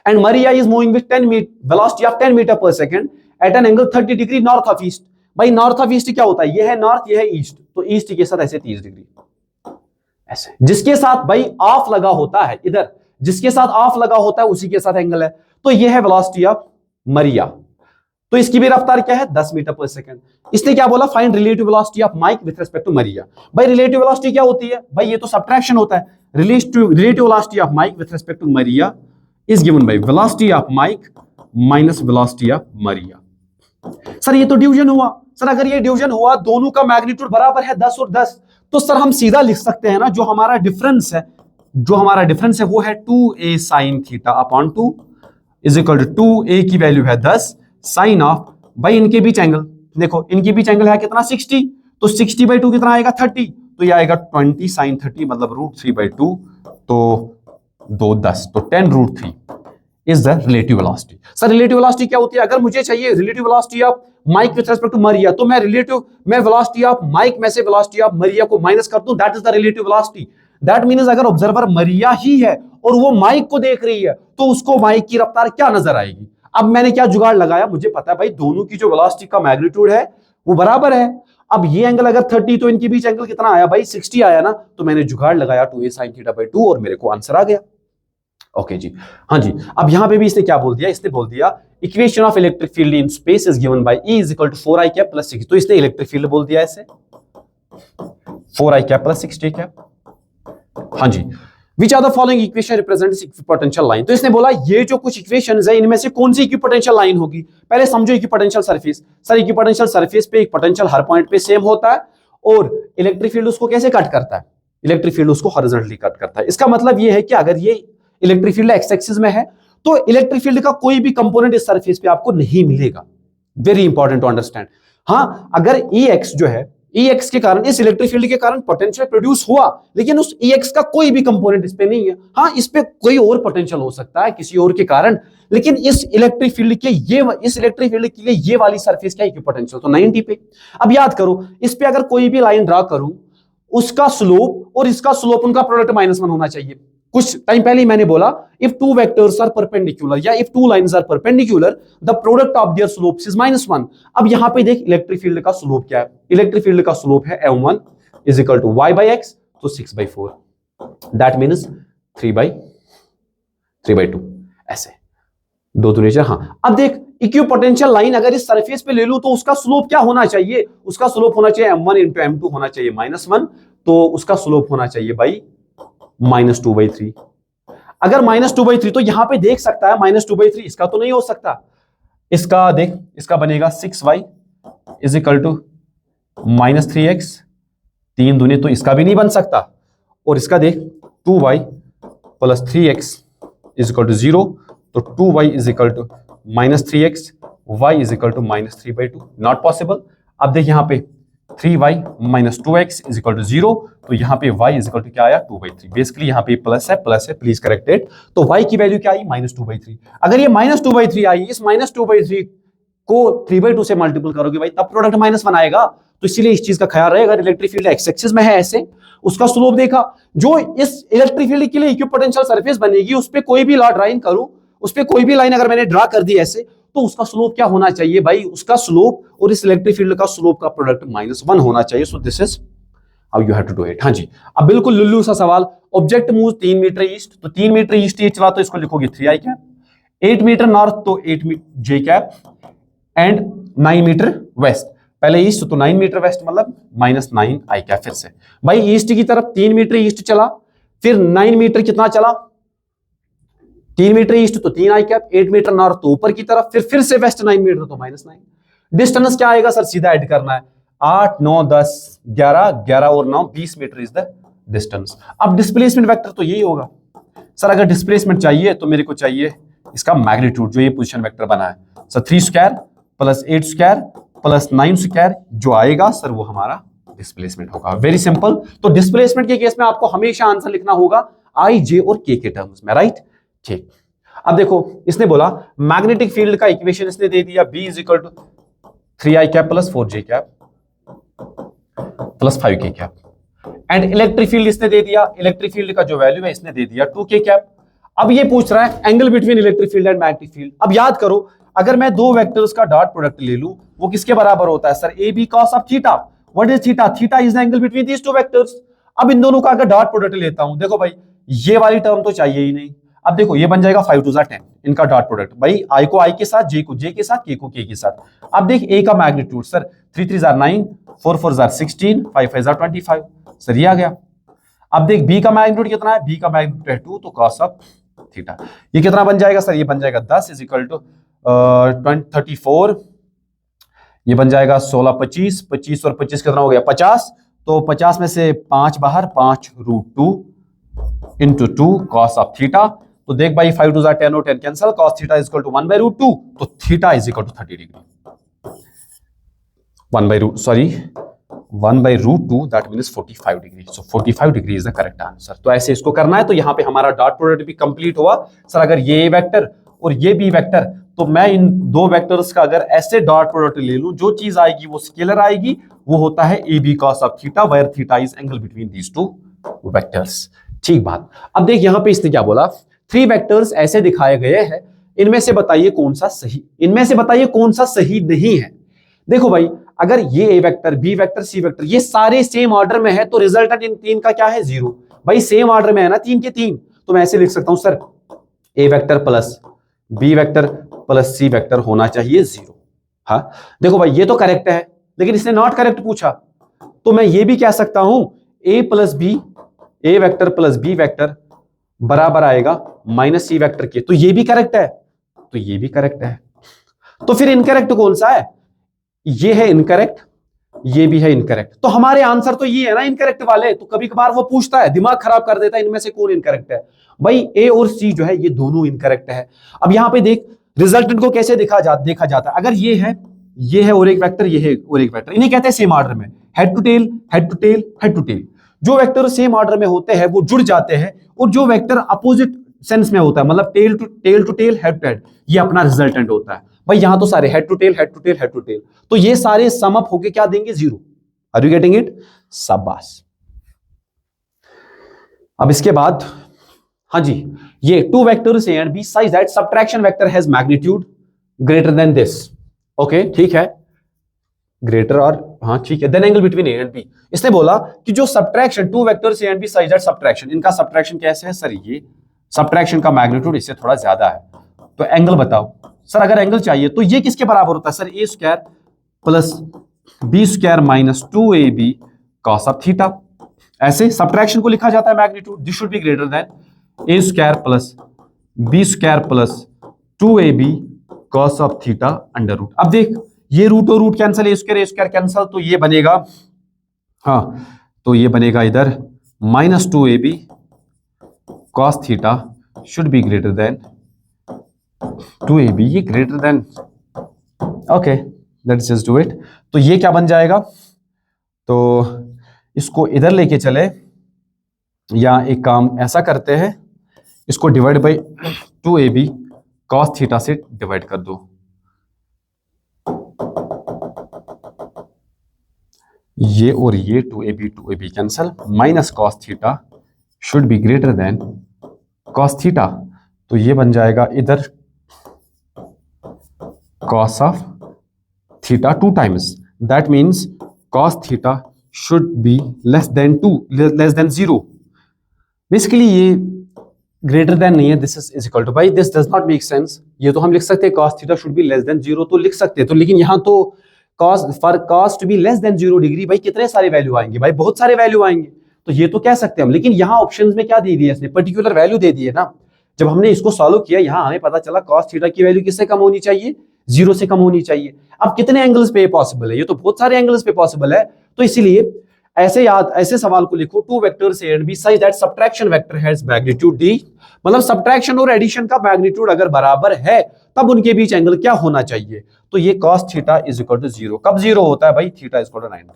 A: and Maria is moving with velocity of 10 metre per second at an angle 30 degree north of east. भाई north of east क्या होता है, ये है नॉर्थ, ये है ईस्ट, तो ईस्ट के साथ ऐसे 30 डिग्री, ऐसे जिसके साथ भाई ऑफ लगा होता है, इधर जिसके साथ ऑफ लगा होता है उसी के साथ एंगल है, तो ये है वेलोसिटी ऑफ मरिया। तो इसकी भी रफ्तार क्या है 10 मीटर पर सेकंड। इसने क्या बोला, find relative velocity of Mike with respect to Maria. भाई रिलेटिव वेलोसिटी क्या होती है भाई, ये तो सब्ट्रैक्शन होता है। Relative velocity of Mike with respect to Maria is given by velocity of Mike minus velocity of Maria. Sir ये तो डिवीजन हुआ, सर अगर ये डिवीजन हुआ दोनों का मैग्नीट्यूड बराबर है 10 और 10, तो सर हम सीधा लिख सकते हैं ना, जो हमारा डिफरेंस है, जो हमारा डिफरेंस है वो है 2a sin theta upon 2 is equal to 2a की वैल्यू है 10 साइन ऑफ, भाई इनके बीच एंगल देखो, इनके बीच एंगल है कितना 60, तो 60/2 कितना आएगा 30, तो ये आएगा 20 sin 30 मतलब √3/2, तो 2 10, तो 10√3 is the relative velocity. Sir relative velocity क्या होती है, अगर मुझे चाहिए relative velocity of Mike with respect to Maria, तो मैं वेलोसिटी ऑफ माइक में से वेलोसिटी ऑफ मरिया को माइनस कर दूं, that is the relative velocity. That means अगर ऑब्जर्वर मरिया ही है और वो माइक को देख रही है, तो उसको माइक की रफ्तार क्या नजर आएगी। अब मैंने क्या जुगाड़ लगाया, मुझे पता है भाई दोनों की जो वेलोसिटी का मैग्नीट्यूड है वो बराबर है। अब ये एंगल अगर 30, तो इनके बीच एंगल कितना आया भाई 60 आया ना, तो मैंने जुगाड़ लगाया 2a sin थीटा बाई 2 और मेरे को आंसर आ गया। ओके जी, हाँ जी। अब यहां पे भी इसने क्या बोल दिया, इसने बोल दिया equation of electric field in space is given by E is equal to 4i cap plus 6, तो इसने इलेक्ट्रिक फील्ड बोल दिया ऐसे 4i कैप प्लस 6 कैप। हाँ जी, which are the following equation represents equipotential line, तो इसने बोला ये जो कुछ इक्वेशंस है इनमें से कौन सी इक्विपोटेंशियल लाइन होगी। पहले समझो equipotential surface, sir equipotential surface पे एक पोटेंशियल हर पॉइंट पे सेम होता है, और इलेक्ट्रिक फील्ड उसको कैसे कट करता है, इलेक्ट्रिक फील्ड उसको हॉरिजॉन्टली कट करता है। इसका मतलब ये है कि अगर ये इलेक्ट्रिक फील्ड एक्स एक्सिस में है, तो इलेक्ट्रिक फील्ड का कोई भी कंपोनेंट इस सरफेस पे आपको नहीं मिलेगा। Very important to understand. हाँ, अगर Ex जो है, Ex के कारण, इस इलेक्ट्रिक फील्ड के कारण पोटेंशियल प्रोड्यूस हुआ, लेकिन उस Ex का कोई भी कंपोनेंट इस पे नहीं है। हाँ, इस पे कोई और पोटेंशियल हो सकता है किसी और के कारण, लेकिन इस इलेक्ट्रिक फील्ड के लिए ये वाली सरफेस क्या है पोटेंशियल, तो 90 पे। अब याद करो, इस पे अगर कोई भी लाइन ड्रा करूं, उसका स्लोप और इसका स्लोप उनका प्रोडक्ट -1 होना चाहिए। कुछ टाइम पहले ही मैंने बोला, if two vectors are perpendicular या if two lines are perpendicular the product of their slopes is -1। अब यहां पे देख इलेक्ट्रिक फील्ड का स्लोप क्या है, इलेक्ट्रिक फील्ड का स्लोप है m1 is equal to y/x, तो 6/4, दैट मींस 3/2, ऐसे 2 दूनी 4। हाँ, अब देख इक्विपोटेंशियल लाइन अगर इस सरफेस पे ले लूं, तो उसका स्लोप क्या होना चाहिए, उसका स्लोप होना चाहिए m1 इंटू m2 होना चाहिए -1, तो उसका स्लोप होना चाहिए भाई -2/3। अगर -2/3, तो यहां पे देख सकता है -2/3, इसका तो नहीं हो सकता, इसका देख, इसका बनेगा 6y is equal to -3x 3 दूनी तो इसका भी नहीं बन सकता, और इसका देख 2y plus 3x is equal to 0, तो 2y is equal to minus 3x, y is equal to minus 3/2, not possible. अब देख यहाँ पे 3y minus 2x is equal to 0, तो यहाँ पे y इज इक्वल टू क्या आया 2/3। बेसिकली यहाँ पे प्लस है प्लीज करेक्ट इट। तो y की वैल्यू क्या आई -2/3। अगर ये -2/3 आई, इस -2/3 को 3/2 से मल्टीपल करोगे भाई तब प्रोडक्ट -1 आएगा। तो इसीलिए इस चीज का ख्याल रहे, अगर इलेक्ट्रिक फील्ड एक्स एक्सिस में है ऐसे, उसका स्लोप देखा, जो इस इलेक्ट्रिक फील्ड के लिए इक्विपोटेंशियल सरफेस बनेगी उस पर कोई भी लाइन करूं, उस पर कोई भी लाइन अगर मैंने ड्रा कर दी ऐसे, तो उसका स्लोप क्या होना चाहिए भाई, उसका स्लोप और इस इलेक्ट्रिक फील्ड का स्लोप का प्रोडक्ट -1 होना चाहिए। So this is how you have to do it. हाँ जी, अब बिल्कुल लुल्लू सा सवाल, ऑब्जेक्ट मूव 3 मीटर ईस्ट, तो 3 मीटर ईस्ट ये चला तो इसको लिखोगे 3i कैप, 8 मीटर नॉर्थ तो 8j cap, and 9 metre west, पहले ईस्ट तो 9 मीटर वेस्ट मतलब -9i कैप। फिर से भाई ईस्ट की तरफ 3 मीटर ईस्ट चला, फिर 9 मीटर कितना चला, 3 मीटर ईस्ट तो 3i कैप, 8 मीटर नॉर्थ तो ऊपर की तरफ, फिर से वेस्ट 9 मीटर तो -9। डिस्टेंस क्या आएगा सर, सीधा ऐड करना है, 8 9 10 11, 11 और 9 20 मीटर इज द डिस्टेंस। अब डिस्प्लेसमेंट वेक्टर तो यही होगा सर, अगर डिस्प्लेसमेंट चाहिए तो मेरे को चाहिए इसका मैग्नीट्यूड, जो ये पोजीशन वेक्टर बना है sir, 3 square plus 8 square plus 9 square जो आएगा सर वो हमारा डिस्प्लेसमेंट होगा। Very simple. तो डिस्प्लेसमेंट के केस में आपको हमेशा आंसर लिखना होगा आई, जे और के टर्म्स में, राइट। ठीक, अब देखो इसने बोला मैग्नेटिक फील्ड का इक्वेशन इसने दे दिया, B is equal to 3i cap plus 4j cap plus 5k cap, and electric field इसने दे दिया, इलेक्ट्रिक फील्ड का जो वैल्यू है इसने दे दिया 2k कैप। अब ये पूछ रहा है angle between electric field and magnetic field. अब याद करो, अगर मैं दो वेक्टर्स का डॉट प्रोडक्ट ले लूं, वो किसके बराबर होता है sir, A B cos of theta. What is theta, theta is the angle between these two vectors. अब इन दोनों का अगर डॉट प्रोडक्ट लेता हूं, देखो भाई ये वाली टर्म तो चाहिए ही नहीं। अब देखो ये बन जाएगा 5 2 10, इनका डॉट प्रोडक्ट, भाई आई को आई के साथ, जे को जे के साथ, के को के के साथ। अब देख ए का मैग्नीट्यूड सर 3 3 9, 4 4 16, 5 5 25 सर, ये आ गया। अब देख बी का मैग्नीट्यूड कितना है, बी का मैग्नीट्यूड है 2, तो कॉस ऑफ थीटा ये कितना बन जाएगा सर, ये बन जाएगा 10 इज इक्वल टू 34, ये बन जाएगा 16 25, 25 और 25 कितना हो गया 50, तो 50 में से 5 बाहर, 5 √2 इंटू 2 कॉस ऑफ थीटा। तो देख भाई 5 2 10 और 10 cancel, cos theta is equal to 1/√2, तो theta is equal to 30 degree. 1/√2 that means 45 degree. So 45 degree is the correct answer. तो ऐसे इसको करना है। तो यहां पे हमारा डॉट प्रोडक्ट भी कंप्लीट हुआ। सर अगर ये वेक्टर और ये बी वेक्टर, तो मैं इन दो वेक्टर्स का अगर ऐसे डॉट प्रोडक्ट ले लूं, जो चीज आएगी वो स्केलर आएगी, वो होता है A B cos of theta, where theta is angle between these two vectors. ठीक बात। अब देख यहां पे इसने क्या बोला, 3 वेक्टर्स ऐसे दिखाए गए हैं, इनमें से बताइए कौन सा सही, इनमें से बताइए कौन सा सही नहीं है। देखो भाई अगर ये ए vector, B vector, C vector ये सारे सेम ऑर्डर में है, तो रिजल्टेंट इन 3 का क्या है 0। भाई सेम ऑर्डर में है ना 3 के 3, तो मैं ऐसे लिख सकता हूं sir a vector plus b vector plus c vector होना चाहिए 0। हाँ देखो भाई ये तो करेक्ट है, लेकिन इसने नॉट करेक्ट पूछा, तो मैं ये भी कह सकता हूं ए प्लस बी, ए वेक्टर प्लस बी वेक्टर बराबर आएगा माइनस सी वेक्टर के, तो ये भी करेक्ट है, तो ये भी करेक्ट है। तो फिर इनकरेक्ट कौन सा है, ये है इनकरेक्ट, ये भी है इनकरेक्ट। तो हमारे आंसर तो ये है ना इनकरेक्ट वाले। तो कभी कभार वो पूछता है, दिमाग खराब कर देता है, इनमें से कौन इनकरेक्ट है। भाई ए और सी जो है ये दोनों इनकरेक्ट है। अब यहां पे देख रिजल्टेंट को कैसे देखा जाता है। अगर ये है और एक वेक्टर, ये है और एक वेक्टर, इन्हें कहते हैं सेम ऑर्डर में, head to tail head to tail head to tail. जो वेक्टर सेम ऑर्डर में होते हैं वो जुड़ जाते हैं, और जो वेक्टर अपोजिट सेंस में होता है, मतलब tail to tail head to head, ये अपना रिजल्टेंट होता है। भाई यहां तो सारे head to tail head to tail head to tail, तो ये सारे सम अप होके क्या देंगे 0। आर यू गेटिंग इट, शाबाश। अब इसके बाद हाँ जी, ये 2 vectors A and B such that subtraction vector has magnitude greater than this. Okay ठीक है, ग्रेटर और हाँ ठीक है, then angle between A and B. इसने बोला कि जो subtraction 2 vectors A and B such that subtraction, इनका सबट्रैक्शन कैसे है सर, ये सबट्रैक्शन का मैग्नीट्यूड इससे थोड़ा ज्यादा है, तो एंगल बताओ सर। अगर एंगल चाहिए तो ये किसके बराबर होता है sir, A square plus B square minus 2ab cos of theta. ऐसे सबट्रैक्शन को लिखा जाता है magnitude, this should be greater than A square plus B square plus 2ab cos of theta under root. अब देख ये रूट और root cancel, A square cancel, तो ये बनेगा हाँ तो ये बनेगा इधर -2ab cos theta should be greater then 2ab, ये greater than, okay let's just do it. तो ये क्या बन जाएगा, तो इसको इधर लेके चले, या एक काम ऐसा करते हैं, इसको divide by 2ab cos theta से डिवाइड कर दो, ये और ये 2ab cancel, minus cos theta should be greater then cos theta, तो ये बन जाएगा इधर cos of theta 2 times, that means cos theta should be less than 0। Basically ये ग्रेटर देन नहीं है, दिस इज इक्वल टू, भाई this does not make sense. ये तो हम लिख सकते हैं cos theta should be less than 0, तो लिख सकते हैं, तो लेकिन यहां तो for cos to be less than 0 degree, भाई कितने सारे वैल्यू आएंगे, भाई बहुत सारे वैल्यू आएंगे, तो ये तो कह सकते हैं हम, लेकिन यहाँ ऑप्शंस में क्या दे दिया इसने, पर्टिकुलर वैल्यू दे दी है ना। जब हमने इसको सॉल्व किया, यहाँ हमें पता चला cos थीटा की वैल्यू किससे कम होनी चाहिए, 0 से कम होनी चाहिए। अब कितने एंगल्स पे पॉसिबल है, ये तो बहुत सारे एंगल्स पे पॉसिबल है, तो इसीलिए ऐसे सवाल को लिखो, 2 vectors A and B such that subtraction vector has magnitude D, मतलब सब्ट्रैक्शन और एडिशन का मैग्नीट्यूड अगर बराबर है तब उनके बीच एंगल क्या होना चाहिए, तो ये cos theta is equal to 0। कब 0 होता है भाई, थीटा इज इक्वल टू 90।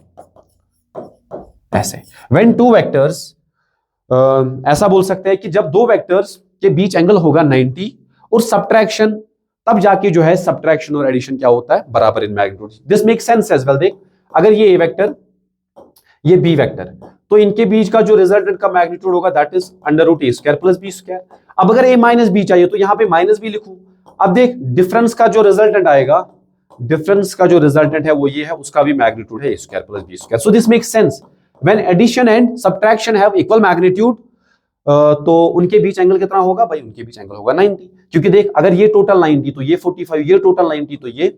A: ऐसे व्हेन 2 वेक्टर्स, ऐसा बोल सकते हैं कि जब 2 वेक्टर्स के बीच एंगल होगा 90 और सब्ट्रैक्शन, तब जाके जो है सब्ट्रैक्शन और एडिशन क्या होता है, बराबर in magnitude. This make sense as well. देख, अगर ये A वेक्टर, ये B वेक्टर, तो इनके बीच का जो रिजल्टेंट का मैग्नीट्यूड होगा that is √a² plus b²। अब अगर a माइनस b चाहिए तो यहां पे माइनस b लिखूं। अब देख, डिफरेंस का जो रिजल्टेंट आएगा, डिफरेंस का जो रिजल्टेंट है वो ये है, उसका भी मैग्नीट्यूड है a² plus b²। So this makes sense. When addition and subtraction have equal magnitude, तो उनके बीच एंगल कितना होगा भाई, उनके बीच एंगल होगा 90, क्योंकि देख अगर ये टोटल 90 तो ये 45, ये टोटल 90 तो ये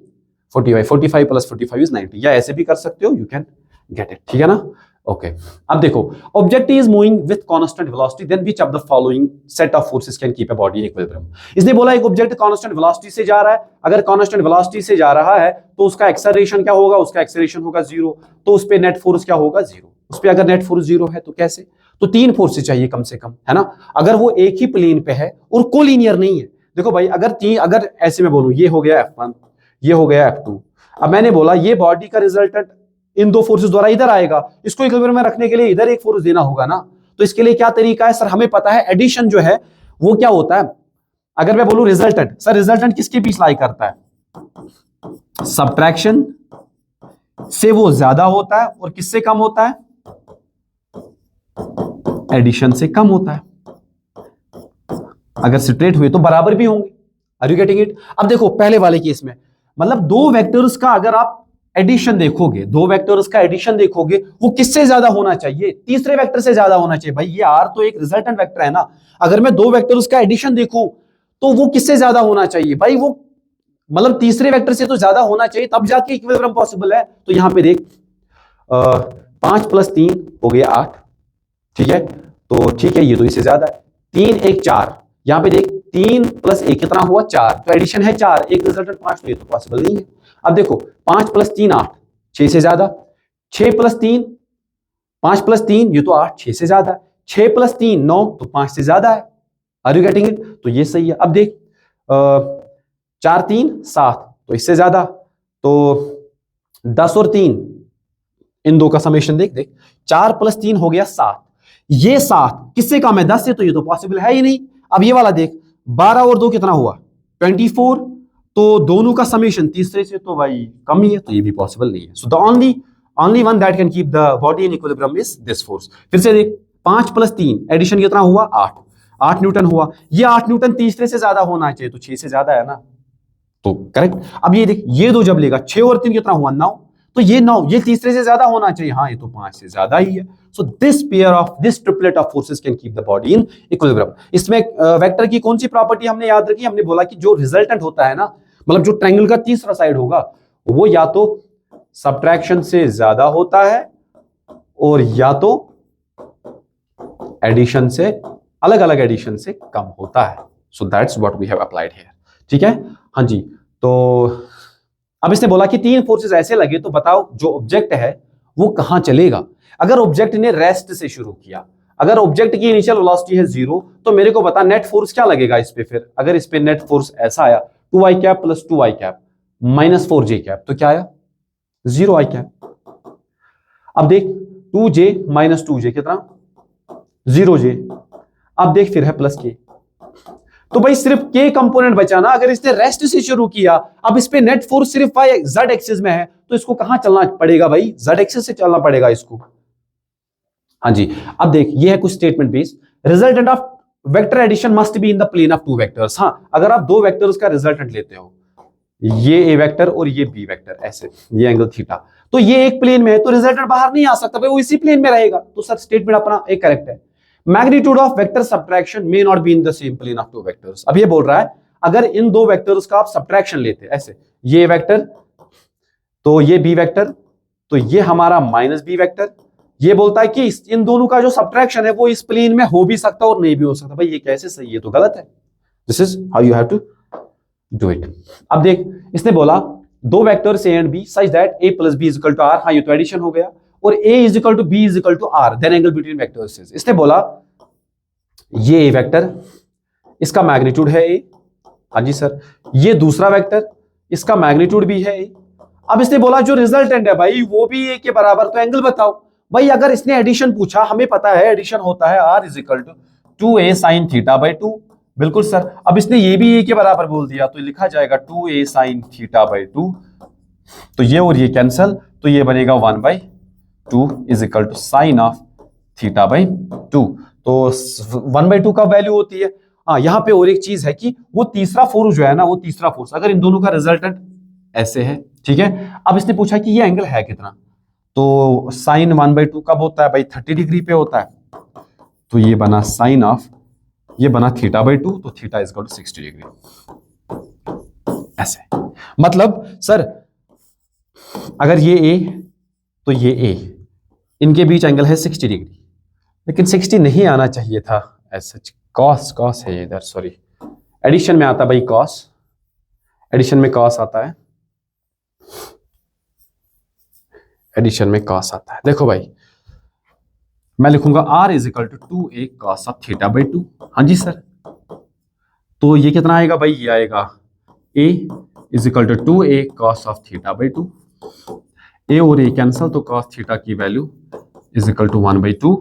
A: 45 प्लस 45 इज 90, या ऐसे भी कर सकते हो, यू कैन गेट इट, ठीक है ना। ओके, अब देखो, object is moving with constant velocity, then which of the following set of forces can keep a body in equilibrium. इसने बोला एक ऑब्जेक्ट कांस्टेंट वेलोसिटी से जा रहा है, अगर कांस्टेंट वेलोसिटी से जा रहा है तो उसका एक्सेलरेशन क्या होगा, उसका एक्सेलरेशन होगा 0, तो उस पे नेट फोर्स क्या होगा, 0। उस पे अगर नेट फोर्स 0 है तो कैसे, तो 3 फोर्सेस चाहिए कम से कम, है ना। अगर वो एक ही प्लेन पे है और कोलिनियर नहीं है, देखो भाई, अगर ऐसे में बोलूं, ये हो गया F1, ये हो गया F2, अब मैंने बोला ये बॉडी का रिजल्टेंट इन 2 फोर्सेस द्वारा इधर आएगा, इसको इक्विलिब्रियम में रखने के लिए इधर एक फोर्स देना होगा ना। तो इसके लिए क्या तरीका है सर, हमें पता है एडिशन जो है वो क्या होता है। अगर मैं बोलूं रिजल्टेंट, सर रिजल्टेंट किसके बीच लाई करता है, सब्ट्रैक्शन से वो ज्यादा होता है और किससे कम होता है, एडिशन से कम होता है। अगर स्ट्रेट हुए तो बराबर भी होंगे, आर यू गेटिंग इट। अब देखो पहले वाले केस में, मतलब 2 वेक्टर्स का अगर आप एडिशन देखोगे, 2 वेक्टर्स का एडिशन देखोगे, वो किससे ज्यादा होना चाहिए, तीसरे वेक्टर से ज्यादा होना चाहिए। भाई ये R तो एक रिजल्टेंट वेक्टर है ना, अगर मैं 2 वेक्टर्स का एडिशन देखूं तो वो किससे ज्यादा होना चाहिए, भाई वो मतलब तीसरे वेक्टर से तो ज्यादा होना चाहिए, तब जाके इक्विलिब्रियम पॉसिबल है। तो यहां पे देख, 5 + 3 हो गया 8, ठीक है, तो ठीक है, ये तो इससे ज्यादा है, 3 1 4, यहां पे देख 3 + 1 कितना हुआ 4, तो एडिशन है 4, एक रिजल्टेंट 5, तो ये तो पॉसिबल नहीं है। अब देखो 5 + 3 8, 6 से ज्यादा, 6 + 3 5 + 3 ये तो 8, 6 से ज्यादा, 6 + 3 9, तो 5 से ज्यादा है। आर यू गेटिंग इट, तो ये सही है। अब देख 4 3 7, तो इससे ज्यादा, तो 10 और 3, इन 2 का समेशन देख 4 + 3 हो गया 7, ये 7 किससे कम है, 10 से, तो ये तो पॉसिबल है ही नहीं। अब ये वाला देख, 12 और 2 कितना हुआ 24, तो दोनों का समेशन तीसरे से तो भाई कम ही है, तो ये भी पॉसिबल नहीं है। So the only one that can keep the body in equilibrium is this force. फिर से देख, 5 + 3 एडिशन कितना हुआ 8 न्यूटन हुआ, ये 8 न्यूटन तीसरे से ज्यादा होना चाहिए, तो 6 से ज्यादा है ना, तो करेक्ट। अब ये देख, ये 2 जब लेगा, 6 और 3 कितना हुआ 9, तो ये 9, ये तीसरे से ज्यादा होना चाहिए, हाँ ये तो 5 से ज्यादा ही है। So this triplet of forces can keep the body in equilibrium. इसमें वेक्टर की कौन सी प्रॉपर्टी हमने याद रखी, हमने बोला कि जो रिजल्टेंट होता है ना, मतलब जो ट्रायंगल का तीसरा साइड होगा, वो या तो सब्ट्रैक्शन से ज्यादा होता है और या तो एडिशन से, अलग अलग एडिशन से कम होता है। So that's what we have applied here, ठीक है। हाँ जी, तो अब इसने बोला कि 3 फोर्सेस ऐसे लगे, तो बताओ जो ऑब्जेक्ट है वो कहां चलेगा। अगर ऑब्जेक्ट ने रेस्ट से शुरू किया, अगर ऑब्जेक्ट की इनिशियल वेलोसिटी है 0, तो मेरे को बता नेट फोर्स क्या लगेगा इस पे। फिर अगर इस पे नेट फोर्स ऐसा आया 2i cap plus 2i cap minus 4j cap, तो क्या आया 0i कैप। अब देख 2j माइनस 2j कितना 0j। अब देख फिर है प्लस k, तो भाई सिर्फ k कंपोनेंट बचा ना। अगर इसने रेस्ट से शुरू किया, अब इस पे नेट फोर्स सिर्फ z एक्सिस में है, तो इसको कहां चलना पड़ेगा भाई, z एक्सिस से चलना पड़ेगा इसको। हाँ जी, अब देख ये है कुछ statement base. Resultant of vector addition must be in the plane of two vectors. हाँ, अगर आप दो वेक्टर्स का रिजल्टेंट लेते हो, ये ए वेक्टर और ये बी वेक्टर, ऐसे ये एंगल थीटा, तो ये एक प्लेन में है, तो रिजल्टेंट बाहर नहीं आ सकता भाई, वो इसी प्लेन में रहेगा। तो सर स्टेटमेंट अपना एक करेक्ट है। Magnitude of vector subtraction may not be in the same plane of two vectors. अब ये बोल रहा है अगर इन दो वेक्टर्स का आप सब्ट्रैक्शन लेते हैं, ऐसे ये वेक्टर तो ये बी वेक्टर, तो ये हमारा माइनस बी वेक्टर, ये बोलता है कि इन दोनों का जो सब्ट्रैक्शन है वो इस प्लेन में हो भी सकता है और नहीं भी हो सकता। भाई ये कैसे सही है, तो गलत है। This is how you have to do it. अब देख इसने बोला दो vectors A and B such that a plus B is equal to R. हाँ, ये तो एडिशन हो गया। और a is equal to B is equal to R, then angle between vectors is. इसने बोला ये a वेक्टर, इसका मैग्नीट्यूड है a। हाँ जी सर, ये दूसरा वेक्टर, इसका मैग्नीट्यूड भी है a। अब इसने बोला जो रिजल्टेंट है भाई वो भी a के बराबर, तो एंगल बताओ। भाई अगर इसने एडिशन पूछा, हमें पता है एडिशन होता है r is equal to 2a sin theta by 2। बिल्कुल सर। अब इसने ये भी a के बराबर बोल दिया, तो लिखा जाएगा 2a sin थीटा बाई 2। तो ये और ये कैंसल, तो ये बनेगा 1/2 is equal to sine of theta by 2। तो 1/2 का वैल्यू होती है। हाँ, यहां पे और एक चीज है कि वो तीसरा फोर्स जो है ना, वो तीसरा फोर्स अगर इन दोनों का रिजल्टेंट ऐसे है, ठीक है। अब इसने पूछा कि ये एंगल है कितना, तो साइन 1/2 कब होता है भाई, 30 डिग्री पे होता है। तो ये बना साइन ऑफ, ये बना थीटा बाई 2, तो theta is equal to 60 degree. ऐसे मतलब सर अगर ये a तो ये a, इनके बीच एंगल है 60 डिग्री, लेकिन 60 नहीं आना चाहिए था ऐसा। कॉस है इधर, सॉरी, एडिशन में आता भाई कॉस, एडिशन में कॉस आता है, एडिशन में कॉस आता है। देखो भाई मैं लिखूंगा r is equal to 2a cos of theta by 2। हाँ जी सर, तो ये कितना आएगा भाई, ये आएगा a is equal to 2a cos of theta by 2। a और a कैंसल, तो कॉस थीटा की वैल्यू इज इक्वल टू 1/2।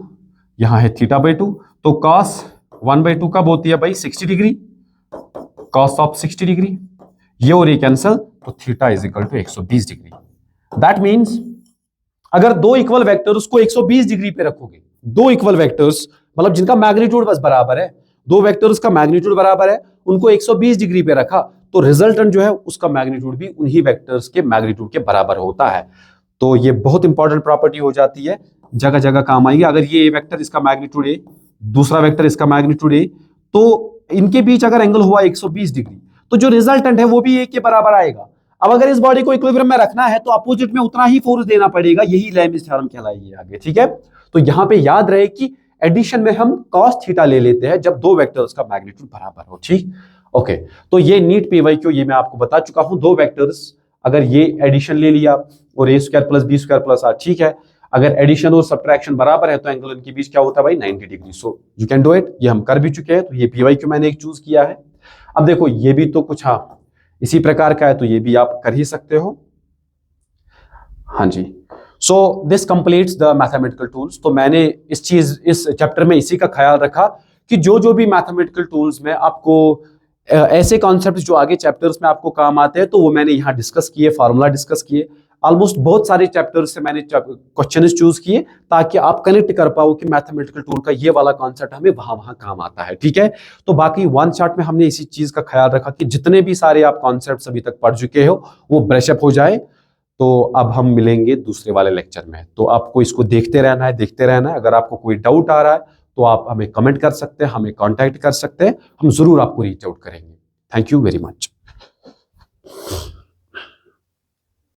A: यहां है थीटा बाई 2, तो कॉस 1/2 कब होती है भाई, 60 डिग्री, कॉस ऑफ 60 डिग्री। ये और ये कैंसल, तो theta is equal to 120 degree. That means अगर दो इक्वल वेक्टर्स को 120 डिग्री पे रखोगे, दो इक्वल वेक्टर्स मतलब जिनका मैग्नीट्यूड बस बराबर है, दो वेक्टर्स का मैग्नीट्यूड बराबर है, उनको 120 डिग्री पे रखा, तो रिजल्टेंट जो है उसका मैग्नीट्यूड भी उन्हीं वेक्टर्स के मैग्नीट्यूड के बराबर होता है। तो ये बहुत इंपॉर्टेंट प्रॉपर्टी हो जाती है, जगह जगह काम आएगी। अगर ये वेक्टर इसका मैग्नीट्यूड a, दूसरा वेक्टर इसका मैग्नीट्यूड a, तो इनके बीच अगर एंगल हुआ 120 डिग्री, तो जो रिजल्टेंट है वो भी a के बराबर आएगा। अब अगर इस बॉडी को इक्विलिब्रियम में रखना है, तो अपोजिट में उतना ही फोर्स देना पड़ेगा, यही लेम्स थ्योरम कहलाएगी आगे, ठीक है। तो यहां पे याद रहे कि एडिशन में हम cos थीटा ले लेते हैं जब दो वेक्टर्स का मैग्नीट्यूड बराबर हो, ठीक। ओके, तो ये नीट पीवाईक्यू ये मैं आपको बता चुका हूं। दो वेक्टर्स अगर ये एडिशन ले लिया और a square plus B square plus r, ठीक है, अगर एडिशन और सब्ट्रैक्शन बराबर है तो एंगल इनके बीच क्या होता है भाई, 90 degree. So you can do it, ये हम कर भी चुके हैं। तो ये पीवाईक्यू मैंने एक चूज किया है। अब देखो ये भी तो कुछ हाँ इसी प्रकार का है, तो ये भी आप कर ही सकते हो। हाँ जी, so this completes the mathematical tools. तो मैंने इस चैप्टर में इसी का ख्याल रखा कि जो भी मैथमेटिकल टूल्स में आपको ऐसे कॉन्सेप्ट्स जो आगे चैप्टर्स में आपको काम आते हैं, तो वो मैंने यहाँ डिस्कस किए, फार्मूला डिस्कस किए। ऑलमोस्ट बहुत सारे चैप्टर्स से मैंने क्वेश्चन चूज किए ताकि आप कनेक्ट कर पाओ कि मैथमेटिकल टूल का ये वाला कॉन्सेप्ट हमें वहां काम आता है, ठीक है। तो बाकी वन शॉट में हमने इसी चीज का ख्याल रखा कि जितने भी सारे आप कॉन्सेप्ट्स अभी तक पढ़ चुके हो वो ब्रशअप हो जाए। तो अब हम मिलेंगे दूसरे वाले लेक्चर में, तो आपको इसको देखते रहना है, देखते रहना है। अगर आपको कोई डाउट आ रहा है तो आप हमें कमेंट कर सकते हैं, हमें कॉन्टैक्ट कर सकते हैं, हम जरूर आपको रीच आउट करेंगे। Thank you very much.